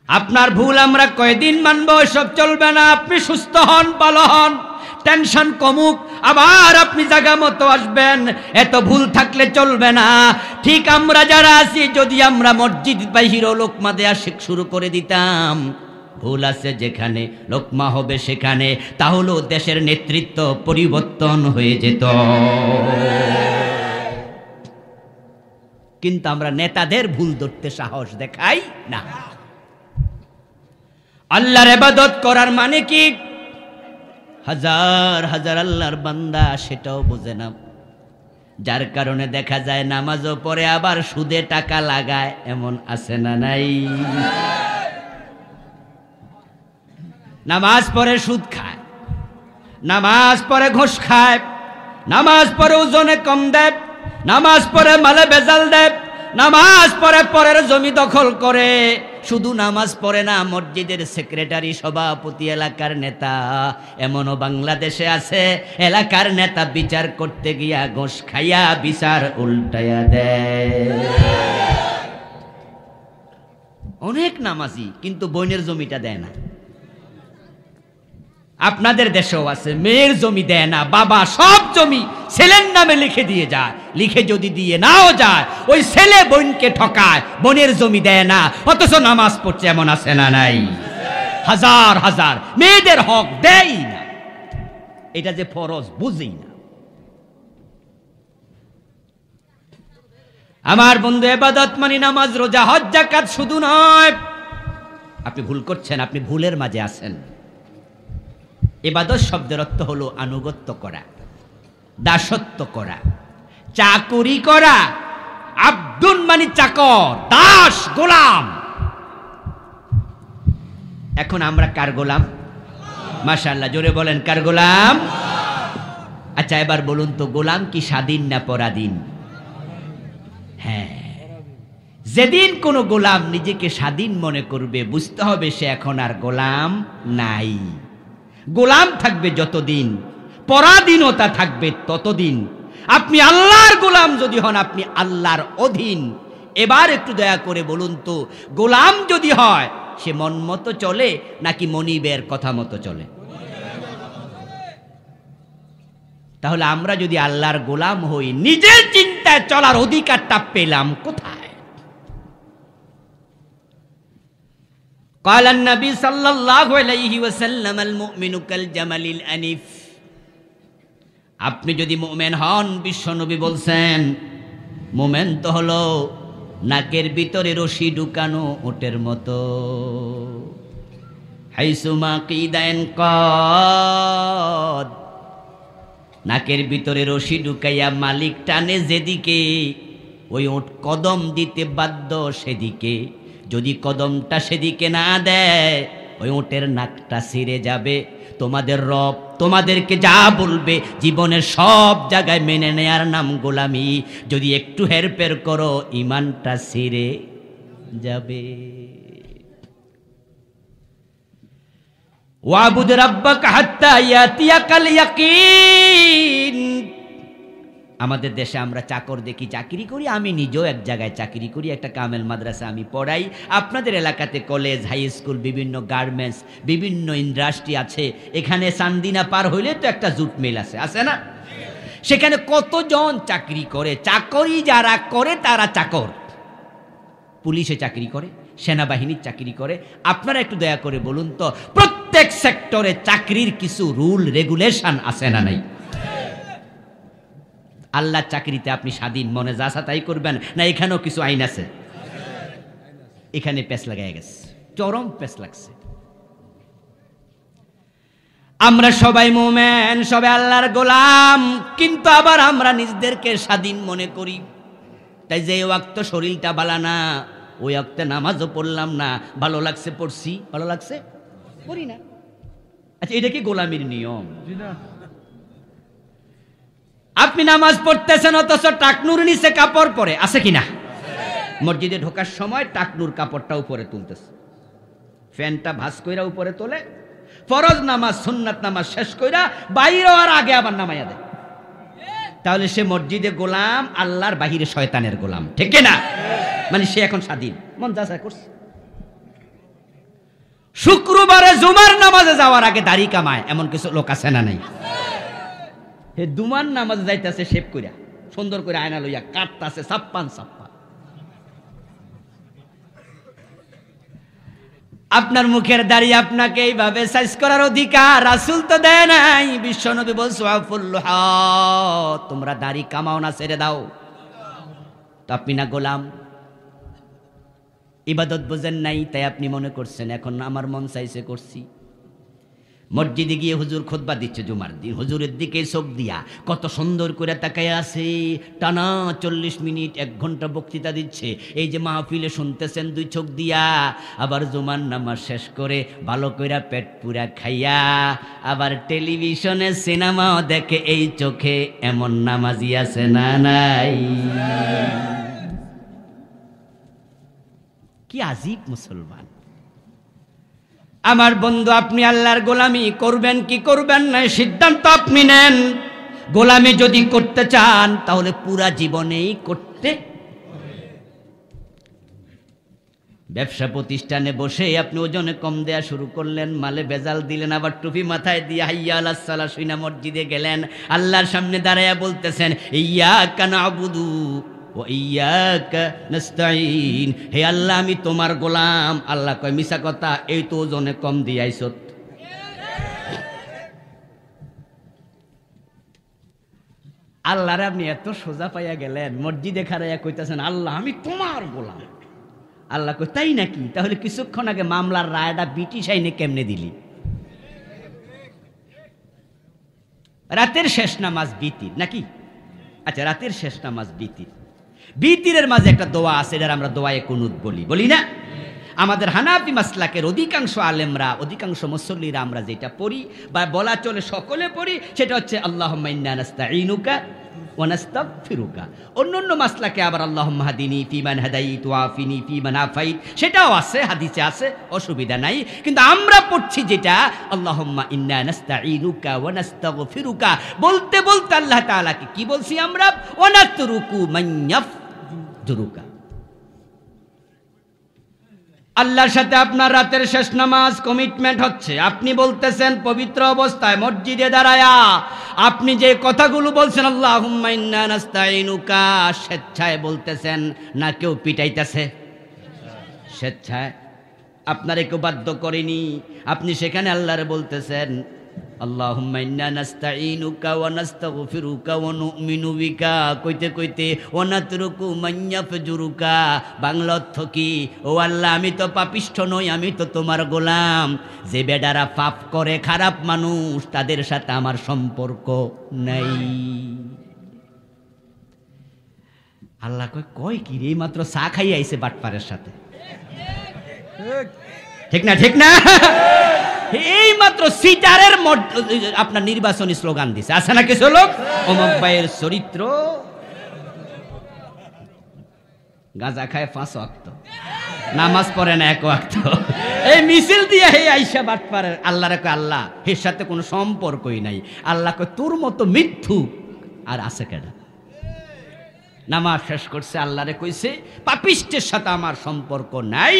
আপনার ভুল আমরা কয়দিন মানবো, সব চলবে না। আপনি সুস্থ হন, ভালো হন, টেনশন কমুক, আবার আপনি জায়গা মতো আসবেন। এত ভুল থাকলে চলবে না। ঠিক আমরা যারা আছি, যদি আমরা মসজিদ বাহিরেও লোকমা দেয়া শুরু করে দিতাম, ভুল আছে যেখানে, লোকমা হবে সেখানে, তাহলেও দেশের নেতৃত্ব পরিবর্তন হয়ে যেত। কিন্তু আমরা নেতাদের ভুল ধরতে সাহস দেখাই না। আল্লাহর ইবাদত করার মানে কি? হাজার হাজার আল্লাহর বান্দা সেটাও বোঝে না, যার কারণে দেখা যায় নামাজও পড়ে আবার সুদে টাকা লাগায়। এমন আছে না নাই? নামাজ পড়ে সুদ খায়, নামাজ পড়ে ঘুষ খায়, নামাজ পড়ে ওজনে কম দেয়, নামাজ পড়ে মালে বেজাল দেয়, নামাজ পড়ে পরের জমি দখল করে। শুধু নামাজ পড়ে না, মসজিদের সেক্রেটারি, সভাপতি, এলাকার নেতা। এমনও বাংলাদেশে আছে, এলাকার নেতা বিচার করতে গিয়া ঘুষ খাইয়া বিচার উল্টাইয়া দেয়। অনেক নামাজি কিন্তু বোনের জমিটা দেয় না। আপনাদের দেশেও আছে, মেয়ের জমি দেয় না, বাবা সব জমি ছেলের নামে লিখে দিয়ে যায়। লিখে যদি দিয়ে নাও যায়, ওই ছেলে বোনকে ঠকায়, বোনের জমি দেয় না, অথচ নামাজ পড়ছে। এমন আছে না নাই? হাজার হাজার মেয়েদের হক দেয় না, এটা যে ফরজ বুঝেই না। আমার বন্ধু, ইবাদত মানে নামাজ, রোজা, হজ, যাকাত শুধু নয়। আপনি ভুল করছেন, আপনি ভুলের মাঝে আছেন। ইবাদত শব্দের অর্থ হলো আনুগত্য করা, দাসত্ব করা, চাকুরি করা। আব্দুন মানে চাকর, দাস, গোলাম। এখন আমরা কার গোলাম? মাশাআল্লাহ, জোরে বলেন, কার গোলাম? আচ্ছা, এবার বলুন তো, গোলাম কি স্বাধীন না পরাধীন? হ্যাঁ, যেদিন কোন গোলাম নিজেকে স্বাধীন মনে করবে, বুঝতে হবে সে এখন আর গোলাম নাই। গোলাম থাকবে যতদিন, পরাধীনতা থাকবে ততদিন। আপনি আল্লাহর গোলাম যদি হন, আপনি আল্লাহর অধীন। এবার একটু দয়া করে বলুন তো, গোলাম যদি হয় সে মন মতো চলে নাকি মনিবের কথা মতো চলে? তাহলে আমরা যদি আল্লাহর গোলাম হই, নিজের চিন্তায় চলার অধিকারটা পেলাম কোথায়? قال النبي صلى الله عليه وسلم المؤمن كالجمل الأنيف। আপনি যদি মুমিন হন, বিশ্বনবী বলছেন, মুমিন তো হলো নাকের ভিতরে রশি ঢুকানো উটের মতো। হাইসুমা কিদান কদ, নাকের ভিতরে রশি ঢুকাইয়া মালিক টানে যেদিকে, ওই উট কদম দিতে বাধ্য সেদিকে। যদি কদমটা সেদিকে না দেয়, ওই উটের নাকটা ছিঁড়ে যাবে। তোমাদের রব তোমাদেরকে যা বলবে জীবনের সব জায়গায় মেনে নেয়ার নাম গোলামি। যদি একটু হেরফের করো, ঈমানটা ছিঁড়ে যাবে। ওয়াবুদ রাব্বাকা হাত্তা ইয়াতিয়াকাল ইয়াকিন। আমাদের দেশে আমরা চাকর দেখি, চাকরি করি। আমি নিজেও এক জায়গায় চাকরি করি, একটা কামেল মাদ্রাসা আমি পড়াই। আপনাদের এলাকাতে কলেজ, হাই স্কুল, বিভিন্ন গার্মেন্টস, বিভিন্ন ইন্ডাস্ট্রি আছে। এখানে চান্দিনা পার হইলে তো একটা জুট মিল আছে, আছে না? সেখানে কতজন চাকরি করে। চাকরি যারা করে তারা চাকর। পুলিশে চাকরি করে, সেনাবাহিনীর চাকরি করে। আপনারা একটু দয়া করে বলুন তো, প্রত্যেক সেক্টরে চাকরির কিছু রুল রেগুলেশন আছে না নাই? আল্লাহর চাকরিতে আপনি স্বাধীন মনে যা তাই করবেন না? এখানেও কিছু আইন আছে। এখানে পেছ লাগাই গেছে, চরম পেছ লাগছে। আমরা সবাই মুমিন, সবাই আল্লাহর গোলাম, কিন্তু আবার আমরা নিজেদেরকে স্বাধীন মনে করি। তাই যে ওয়াক্ত শরীরটা ভালো না, ওই ওয়াক্তে নামাজও পড়লাম না। ভালো লাগছে পড়ছি, ভালো লাগছে পড়ি না। আচ্ছা, এটা কি গোলামির নিয়ম? আপনি নামাজ পড়তেছেন অথচ টাকনুর নিচে কাপড় পরে, আছে কিনা? মসজিদে ঢোকার সময় টাকনুর কাপড়টা উপরে তুলতেছে, ফ্যানটা ভাঁজ কইরা উপরে তোলে। ফরজ নামাজ, সুন্নাত নামাজ শেষ কইরা বাইরে আর আগে আবার নামাইয়া দেয়। তাহলে সে মসজিদে গোলাম, আল্লাহর বাহিরে শয়তানের গোলাম, ঠিক না? মানে সে এখন স্বাধীন, মন যা চায় করছে। শুক্রবারে জুমার নামাজে যাওয়ার আগে দাড়ি কামায়, এমন কিছু লোক আছে না নাই? হে দুমান নামাজে যাইতেছে শেভ কইরা, সুন্দর করে আয়না লইয়া কাটতাছে ছাপ্পান ছাপ্পান। আপনার মুখের দাড়ি আপনাকে এইভাবে সাইজ করার অধিকার রাসূল তো দেয় নাই। বিশ্বনবী বলছে, তোমরা দাড়ি কামাও না, ছেড়ে দাও। তো আপনি না গোলাম, ইবাদত বোঝেন নাই, তাই আপনি মনে করছেন এখন আমার মন চাইছে করছি। মসজিদে গিয়ে হুজুর খুতবা দিচ্ছে জুমার দিন, হুজুরের দিকে চোখ দিয়া কত সুন্দর করে তাকায় আছে। টানা 40 মিনিট 1 ঘন্টা বক্তৃতা দিচ্ছে। এই যে মাহফিলে শুনতেছেন 2 চোখ দিয়া। আবার জুমার নামাজ শেষ করে ভালো কইরা পেট পুরা খাইয়া আবার টেলিভিশনে সিনেমাও দেখে এই চোখে। এমন নামাজি আছে না নাই? কি আজীব মুসলমান! আমার বন্ধু, আপনি আল্লাহর গোলামি করবেন কি করবেন না সিদ্ধান্ত আপনি নেন। গোলামি যদি করতে চান তাহলে পুরা জীবনেই করতে। ব্যবসা প্রতিষ্ঠানে বসে আপনি ওজনে কম দেয়া শুরু করলেন, মালে ভেজাল দিলেন, আবার টুপি মাথায় দিয়ে হাইয়া আলাস সালাহ শুইনা মসজিদে গেলেন, আল্লাহর সামনে দাঁড়াইয়া বলতেছেন ইয়্যাকা না'বুদু ওয়া ইয়্যাকা নাস্তাঈন। হে আল্লাহ, আমি তোমার গোলাম। আল্লাহ কয়, মিছা কথা, এই তো ওজনে কম দিয়াইছত। আল্লাহরে আপনি এত সোজা পাইয়া গেলেন, মসজিদে খাড়াইয়া কইতাছেন আল্লাহ আমি তোমার গোলাম। আল্লাহ কই তাই নাকি? তাহলে কিছুক্ষণ আগে মামলার রায়টা ব্রিটিশ আইনে কেমনে দিলি? রাতের শেষ নামাজ বিতির নাকি? আচ্ছা, রাতের শেষ নামাজ বিতির। বিতিরের মাঝে একটা দোয়া আছে, এটার আমরা দোয়ায়ে কুনুত বলি, বলি না? আমাদের হানাফি মাসলাকের অধিকাংশ আলেমরা, অধিকাংশ মুসল্লিরা আমরা যেটা পড়ি বা বলা চলে সকলে পড়ি, সেটা হচ্ছে আল্লাহুম্মা ইন্না নাস্তাঈনুকা ওয়া নাস্তাগফিরুকা। অন্যান্য মাসলাকে আবার আল্লাহুম্মা হাদিনি ফিমান হাদাইত ওয়া আফিনি ফিমান আফাইত, সেটাও আছে, হাদিসে আছে, অসুবিধা নাই। কিন্তু আমরা পড়ছি যেটা আল্লাহুম্মা ইন্না নাস্তাঈনুকা ওয়া নাস্তাগফিরুকা, বলতে বলতে আল্লাহ তাআলাকে কি বলছি আমরা? ওয়া নাতরুকু মান ইয়াফজুরুকা। আল্লাহর সাথে আপনার রাতের শেষ নামাজ কমিটমেন্ট হচ্ছে। আপনি বলতেছেন পবিত্র অবস্থায় মসজিদে দাঁড়ায়া, আপনি যে কথাগুলো বলছেন আল্লাহুম্মা ইন্না নাস্তাঈনুকা, স্বেচ্ছায় বলতেছেন না কেউ পিটাইতেছে? স্বেচ্ছায়, আপনারে কেউ বাধ্য করেনি। আপনি সেখানে আল্লাহরে বলতেছেন আল্লাহুম্মা ইন্না নাস্তাঈনুকা ওয়া নাস্তাগফিরুকা ওয়া নু'মিনু বিকা, কইতে কইতে ওয়া নাতরুকু মান ইয়াফজুরুকা। বাংলা অর্থ কি? ও আল্লাহ, আমি তো পাপিষ্ঠ নই, আমি তো তোমার গোলাম। যে বেডারা পাপ করে, খারাপ মানুষ, তাদের সাথে আমার সম্পর্ক নাই। আল্লাহ কয় কি রে, মাত্র চা খাই আইছে বাটপারের সাথে, ঠিক না? ঠিক না? এই মাত্র সিটারের আপনার নির্বাচনী স্লোগান দিছে, আছে না কিছু লোক? অমুক ভাইয়ের চরিত্র, গাঁজা খায় 5 ওয়াক্ত, নামাজ পড়ে না 1 ওয়াক্ত, এই মিছিল দিয়ে হে আইসা বাটপারের। আল্লাহরে কয় আল্লাহ এর সাথে কোনো সম্পর্কই নাই। আল্লাহ কয় তোর মতো মিথ্যু আর আছে কেডা? নামাজ শেষ করছে, আল্লাহরে কইছে পাপিষ্টের সাথে আমার সম্পর্ক নাই,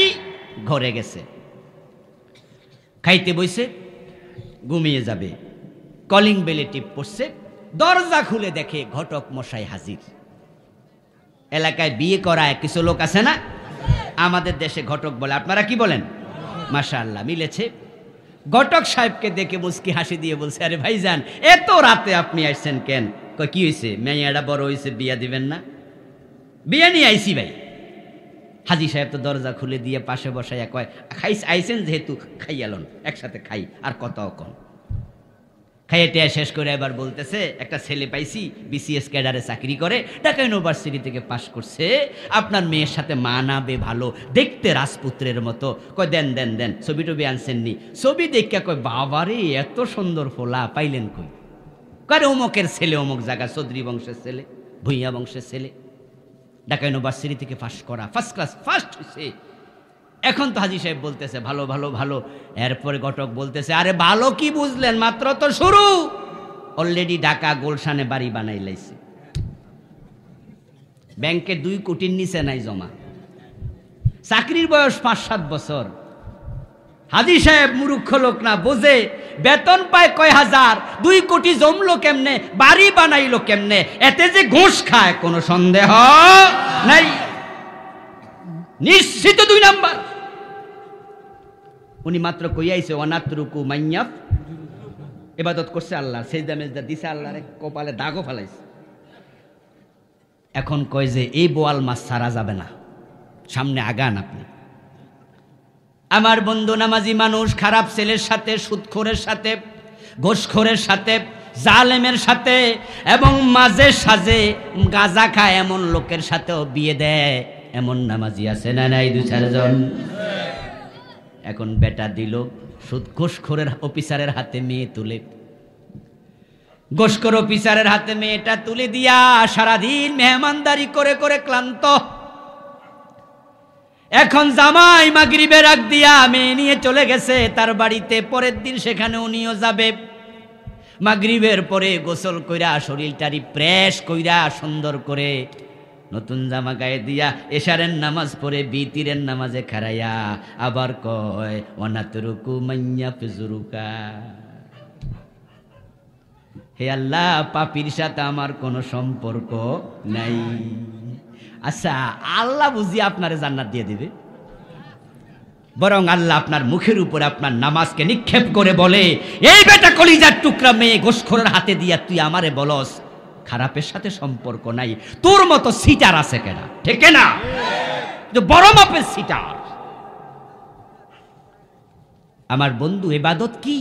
ঘরে গেছে। খাইতে বইছে, ঘুমিয়ে যাবে, কলিং বেলে টিপ পড়ছে, দরজা খুলে দেখে ঘটক মশাই হাজির। এলাকায় বিয়ে করায় কিছু লোক আছে না, আমাদের দেশে ঘটক বলে, আপনারা কি বলেন? মাশাআল্লাহ, মিলেছে। ঘটক সাহেবকে দেখে মুস্কি হাসি দিয়ে বলছে আরে ভাইজান এত রাতে আপনি আসছেন কেন? কয় কি হয়েছে? মেয়েটা বড় হয়েছে, বিয়া দিবেন না? বিয়া নিয়ে আইসি ভাই। হাজি সাহেব তো দরজা খুলে দিয়ে পাশে বসাইয়া কয় আইসেন যেহেতু খাইয়ালন, একসাথে খাই আর কত কম। খাইয়ে টেয়া শেষ করে এবার বলতেছে একটা ছেলে পাইছি, বিসিএস ক্যাডারে চাকরি করে, ঢাকা ইউনিভার্সিটি থেকে পাশ করছে, আপনার মেয়ের সাথে মানাবে ভালো, দেখতে রাজপুত্রের মতো। কয় দেন দেন দেন, ছবি টবি আনছেননি? ছবি দেখে কয় বাবারে এত সুন্দর ফোলা পাইলেন কই? কয় অমুকের ছেলে, অমুক জায়গা, চৌধুরী বংশের ছেলে, ভুইয়া বংশের ছেলে, ঢাকা ইউনিভার্সিটি থেকে পাশ করা, ফার্স্ট ক্লাস ফার্স্ট হয়েছে। এখন তো হাজি সাহেব বলতেছে ভালো ভালো ভালো। এরপরে ঘটক বলতেছে আরে ভালো কি বুঝলেন, মাত্র তো শুরু, অলরেডি ঢাকা গুলশানে বাড়ি বানাই লাইছে, ব্যাংকে 2 কোটির নিচে নাই জমা, চাকরির বয়স 5-7 বছর। হাজি সাহেব মূর্খ লোক না, বোঝে বেতন পায় কয় হাজার, 2 কোটি জমলো কেমনে, বাড়ি বানাইলো কেমনে, এতে যে ঘুষ খায় কোনো সন্দেহ নাই, নিশ্চিত 2 নাম্বার। উনি মাত্র কইয়াইছে অনাতরুকু মাইয়াফ, ইবাদত করছে আল্লাহ, সেজদা মেজদা দিছে আল্লাহর, কপালে দাগও ফেলাইছে। এখন কয় যে এই বোয়াল মাছ ছাড়া যাবে না, সামনে আগান আপনি। আমার বন্ধু নামাজি মানুষ খারাপ ছেলের সাথে, সুদখোরের সাথে, ঘুষখোরের সাথে, জালেমের সাথে এবং মাঝে সাজে গাঁজা খায় এমন লোকের সাথেও বিয়ে দেয়, এমন নামাজি আছে না নাই? 2-4 জন। এখন বেটা দিল ঘুষখোরের অফিসারের হাতে মেয়ে তুলে, ঘুষখোর অফিসারের হাতে মেয়েটা তুলে দিয়া সারাদিন মেহমানদারি করে করে ক্লান্ত। এখন জামাই মাগরিবের আগ দিয়া মেয়ে নিয়ে চলে গেছে তার বাড়িতে, পরের দিন সেখানে উনিও যাবে। মাগরিবের পরে গোসল কইরা শরীরটা রিফ্রেশ কইরা সুন্দর করে নতুন জামা গায়ে দিয়া এশারের নামাজ পড়ে বিতিরের নামাজে খাড়াইয়া আবার কয় অনাতরুকু মাইয়া ফিজুরুকা, হে আল্লাহ পাপির সাথে আমার কোনো সম্পর্ক নাই। আচ্ছা, আল্লাহ বুঝি আপনারে জান্নাত দিয়ে দিবে? বরং আল্লাহ আপনার মুখের উপরে আপনার নামাজকে নিক্ষেপ করে বলে এই বেটা কলিজার টুকরা মেয়ে ঘুষখোরের হাতে দিয়া তুই আমারে বলস খারাপের সাথে সম্পর্ক নাই। তোর মতো সিটার আছে কেনা, ঠিক না? বড় মাপের সিটার। আমার বন্ধু, ইবাদত কি?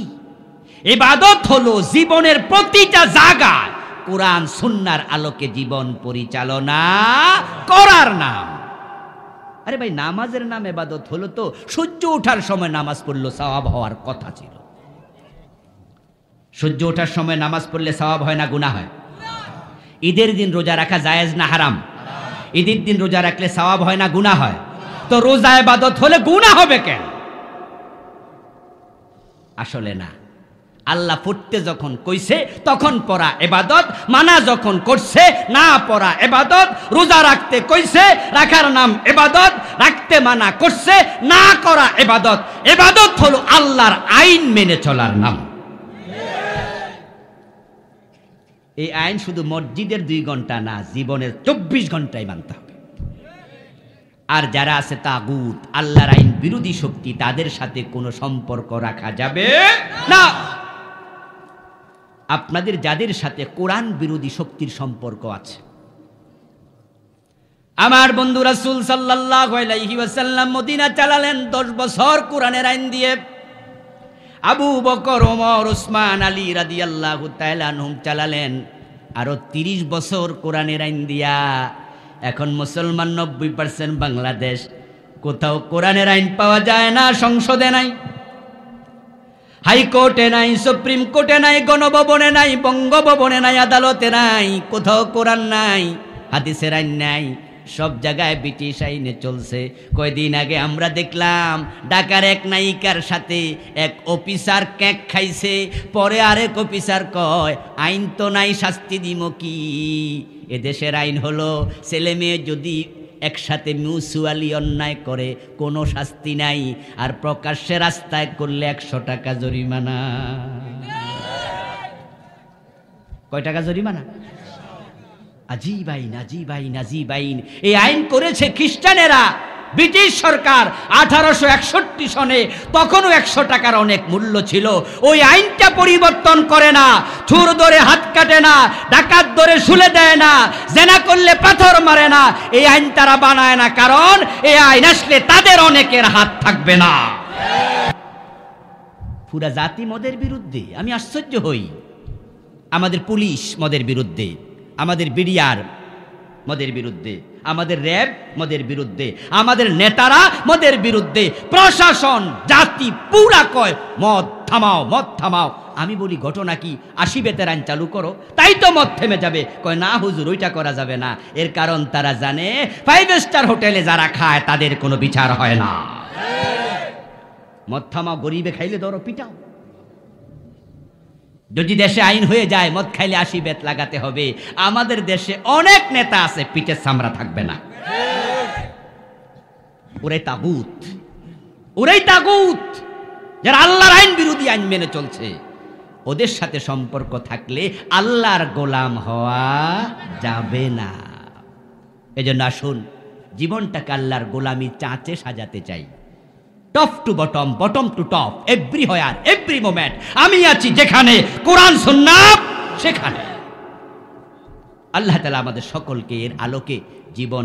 ইবাদত হলো জীবনের প্রতিটা জায়গায় কোরআন সুন্নাহর আলোকে জীবন পরিচালনা করার নাম। আরে ভাই, নামাজের নাম ইবাদত হলো তো সূর্য ওঠার সময় নামাজ পড়লো সওয়াব হওয়ার কথা ছিল। সূর্য ওঠার সময় নামাজ পড়লে সওয়াব হয় না গুনাহ হয়? ঈদের দিন রোজা রাখা জায়েজ না হারাম? ঈদের দিন রোজা রাখলে সওয়াব হয় না গুনাহ হয়? তো রোজা ইবাদত হলে গুনাহ হবে কেন? আসলে না। আল্লাহ পড়তে যখন কইছে তখন পড়া ইবাদত, মানা যখন করছে না পড়া ইবাদত। রোজা রাখতে কইছে, রাখার নাম ইবাদত, রাখতে মানা করছে, না করা ইবাদত। ইবাদত হলো আল্লাহর আইন মেনে চলার নাম। এই আইন শুধু মসজিদের 2 ঘন্টা না, জীবনের 24 ঘন্টায় মানতে হবে। আর যারা আছে তাগুত, আল্লাহর আইন বিরোধী শক্তি, তাদের সাথে কোনো সম্পর্ক রাখা যাবে না। আপনাদের যাদের সাথে কোরআন বিরোধী শক্তির সম্পর্ক আছে, আমার বন্ধু রাসূল সাল্লাল্লাহু আলাইহি ওয়াসাল্লাম মদিনা চালালেন 10 বছর কোরআনের আইন দিয়ে। আবু বকর, ওমর, ওসমান, আলী রাদিয়াল্লাহু তাআলা আনহুম চালালেন আরো 30 বছর কোরআনের আইন দিয়া। এখন মুসলমান 90% বাংলাদেশ, কোথাও কোরআনের আইন পাওয়া যায় না। সংসদে নাই, হাইকোর্টে নাই, সুপ্রিম কোর্টে নাই, গণভবনে নাই, বঙ্গভবনে নাই, আদালতে নাই, কোথাও কোরআন নাই, হাদিসের আইন নাই। সব জায়গায় ব্রিটিশ আইনে চলছে। কয়দিন আগে আমরা দেখলাম ঢাকার এক নায়িকার সাথে এক অফিসার কেক খাইছে। পরে আরেক অফিসার কয়, আইন তো নাই, শাস্তি দিমো কি? এদেশের আইন হলো ছেলে মেয়ে যদি একসাথে মিউচুয়ালি অন্যায় করে কোনো শাস্তি নাই, আর প্রকাশ্যে রাস্তায় করলে 100 টাকা জরিমানা। কয় টাকা জরিমানা? আজীব আইন, আজীব আইন, আজীব আইন। এই আইন করেছে খ্রিস্টানেরা। ব্রিটিশ সরকার 1861 সনে, তখনও 100 টাকার অনেক মূল্য ছিল। ওই আইনটা পরিবর্তন করে না। চোর ধরে হাত কাটে না, ডাকাত ধরে শুলে দেয় না, জেনা করলে পাথর মারে না। এই আইন তারা বানায় না, কারণ এই আইন আসলে তাদের অনেকের হাত থাকবে না। পুরা জাতি মদের বিরুদ্ধে। আমি আশ্চর্য হই। আমাদের পুলিশ মদের বিরুদ্ধে, আমাদের বিডিআর মদের বিরুদ্ধে, আমাদের র্যাব মদের বিরুদ্ধে, আমাদের নেতারা মদের বিরুদ্ধে, প্রশাসন জাতি পুরা কয় মদ থামাও, মদ থামাও। আমি বলি ঘটনা কি? 80 বেতের আইন চালু করো, তাই তো মদ থেমে যাবে। কয় না হুজুর, ওইটা করা যাবে না। এর কারণ তারা জানে 5 স্টার হোটেলে যারা খায় তাদের কোনো বিচার হয় না। মদ থামাও, গরিবে খাইলে ধরো পিটাও। যদি দেশে আইন হয়ে যায় মদ খাইলে 80 বেত লাগাতে হবে, আমাদের দেশে অনেক নেতা আছে পিঠের চামড়া থাকবে না। ওরাই তাগুত, ওরাই তাগুত যারা আল্লাহর আইন বিরোধী আইন মেনে চলছে। ওদের সাথে সম্পর্ক থাকলে আল্লাহর গোলাম হওয়া যাবে না। এজন্য আসুন জীবনটাকে আল্লাহর গোলামি চাঁচে সাজাতে চাই। Top to bottom, bottom to top, everywhere, every moment আমি আছি যেখানে কোরআন সুন্নাহ সেখানে। আল্লাহ তাআলা আমাদের সকলকে এর আলোকে জীবন